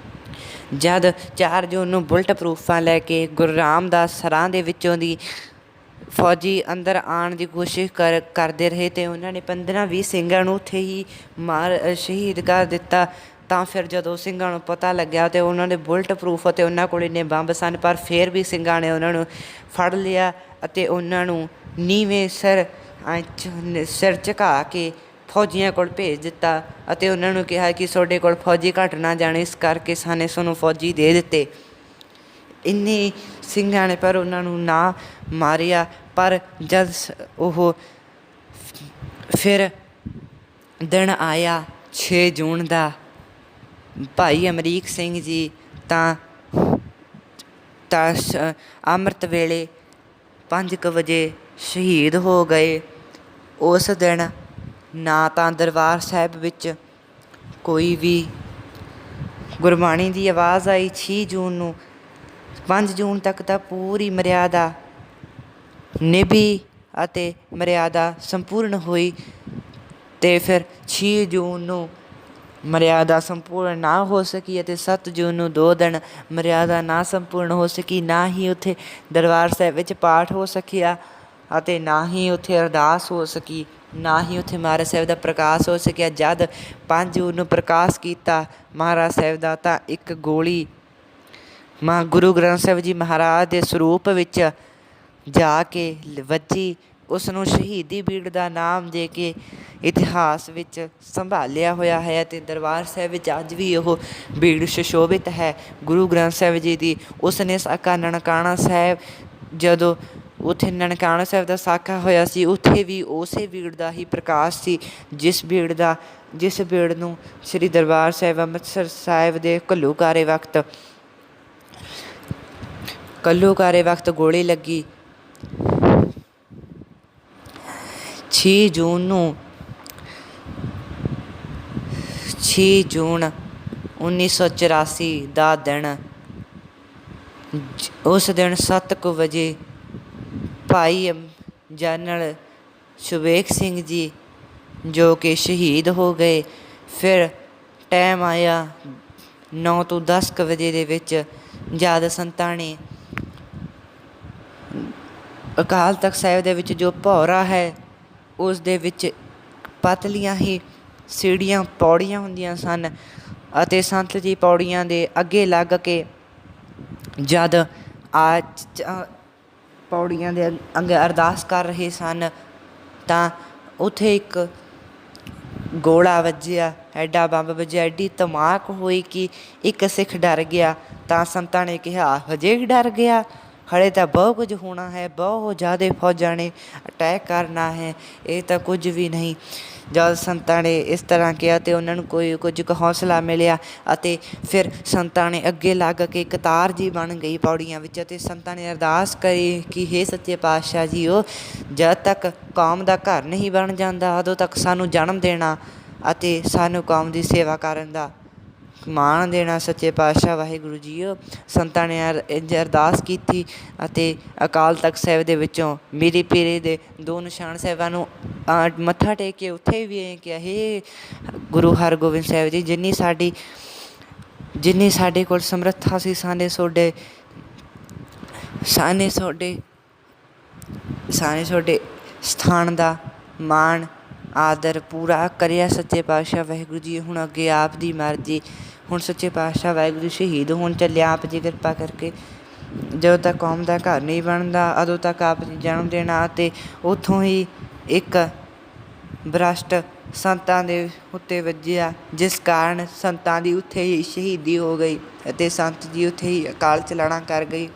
ਜਦ 4 ਜੂਨ ਨੂੰ ਬੁਲਟ ਪ੍ਰੂਫਾਂ ਲੈ ਕੇ ਗੁਰੂ ਰਾਮਦਾਸ ਸਰਾਂ ਦੇ ਵਿੱਚੋਂ ਦੀ ਫੌਜੀ ਅੰਦਰ ਆਉਣ ਦੀ ਕੋਸ਼ਿਸ਼ ਕਰਦੇ ਰਹੇ ਅਤੇ ਉਹਨਾਂ ਨੇ 15-20 ਸਿੰਘਾਂ ਨੂੰ ਉੱਥੇ ਹੀ ਸ਼ਹੀਦ ਕਰ ਦਿੱਤਾ। ਤਾਂ ਫਿਰ ਜਦੋਂ ਸਿੰਘਾਂ ਨੂੰ ਪਤਾ ਲੱਗਿਆ ਅਤੇ ਉਹਨਾਂ ਦੇ ਬੁਲਟ ਪ੍ਰੂਫ ਅਤੇ ਉਹਨਾਂ ਕੋਲ ਇੰਨੇ ਬੰਬ ਸਨ, ਪਰ ਫਿਰ ਵੀ ਸਿੰਘਾਂ ਨੇ ਉਹਨਾਂ ਨੂੰ ਫੜ ਲਿਆ ਅਤੇ ਉਹਨਾਂ ਨੂੰ ਨੀਵੇਂ ਸਿਰ ਝੁਕਾ ਕੇ ਫੌਜੀਆਂ ਕੋਲ ਭੇਜ ਦਿੱਤਾ ਅਤੇ ਉਹਨਾਂ ਨੂੰ ਕਿਹਾ ਕਿ ਤੁਹਾਡੇ ਕੋਲ ਫੌਜੀ ਘੱਟ ਨਾ ਜਾਣ, ਇਸ ਕਰਕੇ ਸਾਨੇ ਤੁਹਾਨੂੰ ਫੌਜੀ ਦੇ ਦਿੱਤੇ। ਇੰਨੇ ਸਿੰਘਾਂ ਨੇ ਪਰ ਉਹਨਾਂ ਨੂੰ ਨਾ ਮਾਰਿਆ। ਪਰ ਜਦ ਉਹ ਫਿਰ ਦਿਨ ਆਇਆ 6 ਜੂਨ ਦਾ, ਭਾਈ ਅਮਰੀਕ ਸਿੰਘ ਜੀ ਤਾਂ ਅੰਮ੍ਰਿਤ ਵੇਲੇ 5 ਵਜੇ ਸ਼ਹੀਦ ਹੋ ਗਏ। ਉਸ ਦਿਨ ਨਾ ਤਾਂ ਦਰਬਾਰ ਸਾਹਿਬ ਵਿੱਚ ਕੋਈ ਵੀ ਗੁਰਬਾਣੀ ਦੀ ਆਵਾਜ਼ ਆਈ 6 ਜੂਨ ਨੂੰ। 5 ਜੂਨ ਤੱਕ ਤਾਂ ਪੂਰੀ ਮਰਿਆਦਾ ਨਿਭੀ ਅਤੇ ਮਰਿਆਦਾ ਸੰਪੂਰਨ ਹੋਈ, ਅਤੇ ਫਿਰ 6 ਜੂਨ ਨੂੰ ਮਰਿਆਦਾ ਸੰਪੂਰਨ ਨਾ ਹੋ ਸਕੀ ਅਤੇ 7 ਜੂਨ ਨੂੰ 2 ਦਿਨ ਮਰਿਆਦਾ ਨਾ ਸੰਪੂਰਨ ਹੋ ਸਕੀ। ਨਾ ਹੀ ਉੱਥੇ ਦਰਬਾਰ ਸਾਹਿਬ ਵਿੱਚ ਪਾਠ ਹੋ ਸਕਿਆ ਅਤੇ ਨਾ ਹੀ ਉੱਥੇ ਅਰਦਾਸ ਹੋ ਸਕੀ, ਨਾ ਹੀ ਉੱਥੇ ਮਹਾਰਾਜ ਸਾਹਿਬ ਦਾ ਪ੍ਰਕਾਸ਼ ਹੋ ਸਕਿਆ। ਜਦ 5 ਜੂਨ ਨੂੰ ਪ੍ਰਕਾਸ਼ ਕੀਤਾ ਮਹਾਰਾਜ ਸਾਹਿਬ ਦਾ ਤਾਂ ਇੱਕ ਗੋਲੀ ਗੁਰੂ ਗ੍ਰੰਥ ਸਾਹਿਬ ਜੀ ਮਹਾਰਾਜ ਦੇ ਸਰੂਪ ਵਿੱਚ ਜਾ ਕੇ ਵੱਜੀ। ਉਸ ਨੂੰ ਸ਼ਹੀਦੀ ਬੀੜ ਦਾ ਨਾਮ ਦੇ ਕੇ ਇਤਿਹਾਸ ਵਿੱਚ ਸੰਭਾਲਿਆ ਹੋਇਆ ਹੈ ਅਤੇ ਦਰਬਾਰ ਸਾਹਿਬ ਵਿੱਚ ਅੱਜ ਵੀ ਉਹ ਬੀੜ ਸੁਸ਼ੋਭਿਤ ਹੈ ਗੁਰੂ ਗ੍ਰੰਥ ਸਾਹਿਬ ਜੀ ਦੀ। ਉਸ ਨੇ ਸਾਕਾ ਨਨਕਾਣਾ ਸਾਹਿਬ ਜਦੋਂ ਉੱਥੇ ਨਨਕਾਣਾ ਸਾਹਿਬ ਦਾ ਸਾਕਾ ਹੋਇਆ ਸੀ, ਉੱਥੇ ਵੀ ਉਸੇ ਬੀੜ ਦਾ ਹੀ ਪ੍ਰਕਾਸ਼ ਸੀ ਜਿਸ ਬੀੜ ਨੂੰ ਸ੍ਰੀ ਦਰਬਾਰ ਸਾਹਿਬ ਅੰਮ੍ਰਿਤਸਰ ਸਾਹਿਬ ਦੇ ਘੱਲੂਘਾਰੇ ਵਕਤ ਗੋਲੀ ਲੱਗੀ। 6 ਜੂਨ 1984 ਦਾ ਦਿਨ, ਉਸ ਦਿਨ 7 ਕੁ ਵਜੇ ਭਾਈ ਜਨਰਲ ਸੁਬੇਗ ਸਿੰਘ ਜੀ ਜੋ ਕਿ ਸ਼ਹੀਦ ਹੋ ਗਏ। ਫਿਰ ਟਾਈਮ ਆਇਆ 9 ਤੋਂ 10 ਕੁ ਵਜੇ ਦੇ ਵਿੱਚ, ਜਦ ਸੰਤਾਂ ਨੇ ਅਕਾਲ ਤਖ਼ਤ ਸਾਹਿਬ ਦੇ ਵਿੱਚ ਜੋ ਭੌਰਾ ਹੈ ਉਸ ਦੇ ਵਿੱਚ ਪਤਲੀਆਂ ਹੀ ਸੀੜੀਆਂ ਪੌੜੀਆਂ ਹੁੰਦੀਆਂ ਸਨ ਅਤੇ ਸੰਤ ਜੀ ਪੌੜੀਆਂ ਦੇ ਅੱਗੇ ਲੱਗ ਕੇ ਜਦ ਪੌੜੀਆਂ ਦੇ ਅੱਗੇ ਅਰਦਾਸ ਕਰ ਰਹੇ ਸਨ ਤਾਂ ਉੱਥੇ ਇੱਕ ਗੋਲਾ ਵੱਜਿਆ, ਐਡਾ ਬੰਬ ਵੱਜਿਆ, ਐਡੀ ਧਮਾਕ ਹੋਈ ਕਿ ਇੱਕ ਸਿੱਖ ਡਰ ਗਿਆ। ਤਾਂ ਸੰਤਾਂ ਨੇ ਕਿਹਾ ਹਜੇ ਵੀ ਡਰ ਗਿਆ, ਹਲੇ ਤਾਂ ਬਹੁਤ ਕੁਝ ਹੋਣਾ ਹੈ, ਬਹੁਤ ਜ਼ਿਆਦਾ ਫੌਜਾਂ ਨੇ ਅਟੈਕ ਕਰਨਾ ਹੈ, ਇਹ ਤਾਂ ਕੁਝ ਵੀ ਨਹੀਂ। ਜਦ ਸੰਤਾਂ ਨੇ ਇਸ ਤਰ੍ਹਾਂ ਕਿਹਾ ਅਤੇ ਉਹਨਾਂ ਨੂੰ ਕੁਝ ਕੁ ਹੌਸਲਾ ਮਿਲਿਆ ਅਤੇ ਫਿਰ ਸੰਤਾਂ ਨੇ ਅੱਗੇ ਲੱਗ ਕੇ ਕਤਾਰ ਜੀ ਬਣ ਗਈ ਪੌੜੀਆਂ ਵਿੱਚ ਅਤੇ ਸੰਤਾਂ ਨੇ ਅਰਦਾਸ ਕਰੀ ਕਿ ਹੇ ਸੱਚੇ ਪਾਤਸ਼ਾਹ ਜੀਓ, ਜਦ ਤੱਕ ਕੌਮ ਦਾ ਘਰ ਨਹੀਂ ਬਣ ਜਾਂਦਾ ਉਦੋਂ ਤੱਕ ਸਾਨੂੰ ਜਨਮ ਦੇਣਾ ਅਤੇ ਸਾਨੂੰ ਕੌਮ ਦੀ ਸੇਵਾ ਕਰਨ ਦਾ ਮਾਣ ਦੇਣਾ ਸੱਚੇ ਪਾਤਸ਼ਾਹ ਵਾਹਿਗੁਰੂ ਜੀਓ। ਸੰਤਾਂ ਨੇ ਅਰਦਾਸ ਕੀਤੀ ਅਤੇ ਅਕਾਲ ਤਖ਼ਤ ਸਾਹਿਬ ਦੇ ਵਿੱਚੋਂ ਮੀਰੀ ਪੀਰੀ ਦੇ 2 ਨਿਸ਼ਾਨ ਸਾਹਿਬਾਂ ਨੂੰ ਮੱਥਾ ਟੇਕ ਕੇ ਉੱਥੇ ਵੀ ਇਹ ਕਿਹਾ ਹੇ ਗੁਰੂ ਹਰਗੋਬਿੰਦ ਸਾਹਿਬ ਜੀ, ਜਿੰਨੀ ਸਾਡੇ ਕੋਲ ਸਮਰੱਥਾ ਸੀ ਸਾਨੇ ਤੁਹਾਡੇ ਸਥਾਨ ਦਾ ਮਾਣ ਆਦਰ ਪੂਰਾ ਕਰਿਆ ਸੱਚੇ ਪਾਤਸ਼ਾਹ ਵਾਹਿਗੁਰੂ ਜੀ। ਹੁਣ ਅੱਗੇ ਆਪ ਦੀ ਮਰਜ਼ੀ, ਹੁਣ ਸੱਚੇ ਪਾਤਸ਼ਾਹ ਵਾਹਿਗੁਰੂ ਸ਼ਹੀਦ ਹੋਣ ਚੱਲਿਆ, ਆਪ ਜੀ ਕਿਰਪਾ ਕਰਕੇ ਜਦੋਂ ਤੱਕ ਕੌਮ ਦਾ ਘਰ ਨਹੀਂ ਬਣਦਾ ਉਦੋਂ ਤੱਕ ਆਪ ਜੀ ਜਨਮ ਦੇਣਾ। ਅਤੇ ਉੱਥੋਂ ਹੀ ਇੱਕ ਬਰਸਟ ਸੰਤਾਂ ਦੇ ਉੱਤੇ ਵੱਜਿਆ ਜਿਸ ਕਾਰਨ ਸੰਤਾਂ ਦੀ ਉੱਥੇ ਹੀ ਸ਼ਹੀਦੀ ਹੋ ਗਈ ਅਤੇ ਸੰਤ ਜੀ ਉੱਥੇ ਹੀ ਅਕਾਲ ਚਲਾਣਾ ਕਰ ਗਈ।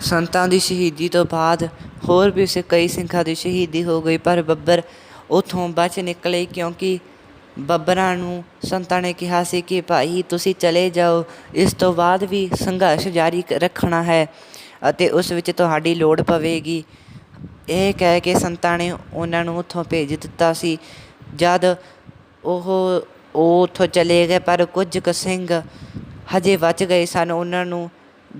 ਸੰਤਾਂ ਦੀ ਸ਼ਹੀਦੀ ਤੋਂ ਬਾਅਦ ਹੋਰ ਵੀ ਕਈ ਸਿੱਖਾਂ ਦੀ ਸ਼ਹੀਦੀ ਹੋ ਗਈ, ਪਰ ਬੱਬਰ ਉੱਥੋਂ ਬਚ ਨਿਕਲੇ ਕਿਉਂਕਿ ਬੱਬਰਾਂ ਨੂੰ ਸੰਤਾਂ ਨੇ ਕਿਹਾ ਸੀ ਕਿ ਭਾਈ ਤੁਸੀਂ ਚਲੇ ਜਾਓ, ਇਸ ਤੋਂ ਬਾਅਦ ਵੀ ਸੰਘਰਸ਼ ਜਾਰੀ ਰੱਖਣਾ ਹੈ ਅਤੇ ਉਸ ਵਿੱਚ ਤੁਹਾਡੀ ਲੋੜ ਪਵੇਗੀ। ਇਹ ਕਹਿ ਕੇ ਸੰਤਾਂ ਨੇ ਉਹਨਾਂ ਨੂੰ ਉੱਥੋਂ ਭੇਜ ਦਿੱਤਾ ਸੀ। ਜਦ ਉਹ ਉੱਥੋਂ ਚਲੇ ਗਏ ਪਰ ਕੁਝ ਕੁ ਸਿੰਘ ਹਜੇ ਬਚ ਗਏ ਸਨ। ਉਹਨਾਂ ਨੂੰ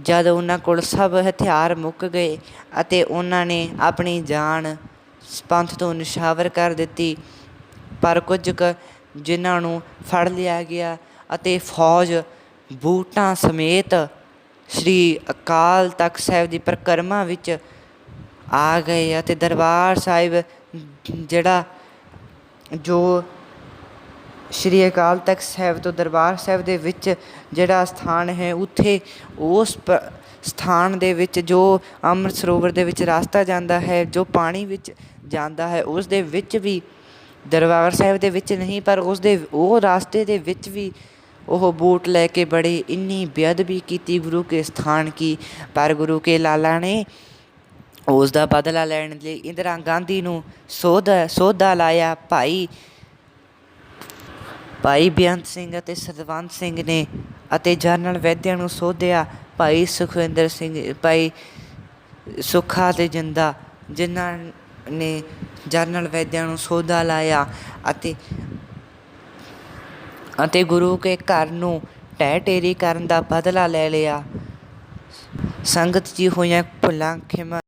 ਜਦ ਉਹਨਾਂ ਕੋਲ ਸਭ ਹਥਿਆਰ ਮੁੱਕ ਗਏ ਅਤੇ ਉਹਨਾਂ ਨੇ ਆਪਣੀ ਜਾਨ ਪੰਥ ਤੋਂ ਨਿਸ਼ਾਵਰ ਕਰ ਦਿੱਤੀ, ਪਰ ਕੁਝ ਕੁ ਜਿਨ੍ਹਾਂ ਨੂੰ ਫੜ ਲਿਆ ਗਿਆ ਅਤੇ ਫੌਜ ਬੂਟਾਂ ਸਮੇਤ ਸ਼੍ਰੀ ਅਕਾਲ ਤਖ਼ਤ ਸਾਹਿਬ ਦੀ ਪਰਿਕਰਮਾ ਵਿੱਚ ਆ ਗਏ ਅਤੇ ਦਰਬਾਰ ਸਾਹਿਬ ਜੋ ਸ਼੍ਰੀ ਅਕਾਲ ਤਖ਼ਤ ਸਾਹਿਬ ਤੋਂ ਦਰਬਾਰ ਸਾਹਿਬ ਦੇ ਵਿੱਚ ਜਿਹੜਾ ਸਥਾਨ ਹੈ ਉੱਥੇ ਉਸ ਸਥਾਨ ਦੇ ਵਿੱਚ ਜੋ ਅੰਮ੍ਰਿਤ ਸਰੋਵਰ ਦੇ ਵਿੱਚ ਰਸਤਾ ਜਾਂਦਾ ਹੈ, ਜੋ ਪਾਣੀ ਵਿੱਚ ਜਾਂਦਾ ਹੈ, ਉਸ ਦੇ ਵਿੱਚ ਵੀ ਦਰਬਾਰ ਸਾਹਿਬ ਦੇ ਵਿੱਚ ਨਹੀਂ ਪਰ ਉਹ ਰਸਤੇ ਦੇ ਵਿੱਚ ਵੀ ਉਹ ਬੂਟ ਲੈ ਕੇ ਬੜੇ ਇੰਨੀ ਬੇਅਦਬੀ ਕੀਤੀ ਗੁਰੂ ਕੇ ਸਥਾਨ ਕੀ। ਪਰ ਗੁਰੂ ਕੇ ਲਾਲਾ ਨੇ ਉਸ ਦਾ ਬਦਲਾ ਲੈਣ ਲਈ ਇੰਦਰਾ ਗਾਂਧੀ ਨੂੰ ਸੋਧਾ ਲਾਇਆ। ਭਾਈ ਬੇਅੰਤ ਸਿੰਘ ਅਤੇ ਸਤਵੰਤ ਸਿੰਘ ਨੇ ਅਤੇ ਜਨਰਲ ਵੈਦਿਆ ਨੂੰ ਸੋਧਿਆ। ਭਾਈ ਸੁਖਵਿੰਦਰ ਸਿੰਘ, ਭਾਈ ਸੁੱਖਾ ਅਤੇ ਜਿੰਦਾ, ਜਿਨ੍ਹਾਂ ਨੇ ਜਨਰਲ ਵੈਦਿਆ ਨੂੰ ਸੋਧਾ ਲਾਇਆ ਅਤੇ ਗੁਰੂ ਕੇ ਘਰ ਨੂੰ ਢਹਿ ਢੇਰੀ ਕਰਨ ਦਾ ਬਦਲਾ ਲੈ ਲਿਆ। ਸੰਗਤ ਜੀ ਹੋਈਆਂ ਭੁੱਲਾਂ ਖਿਮਾ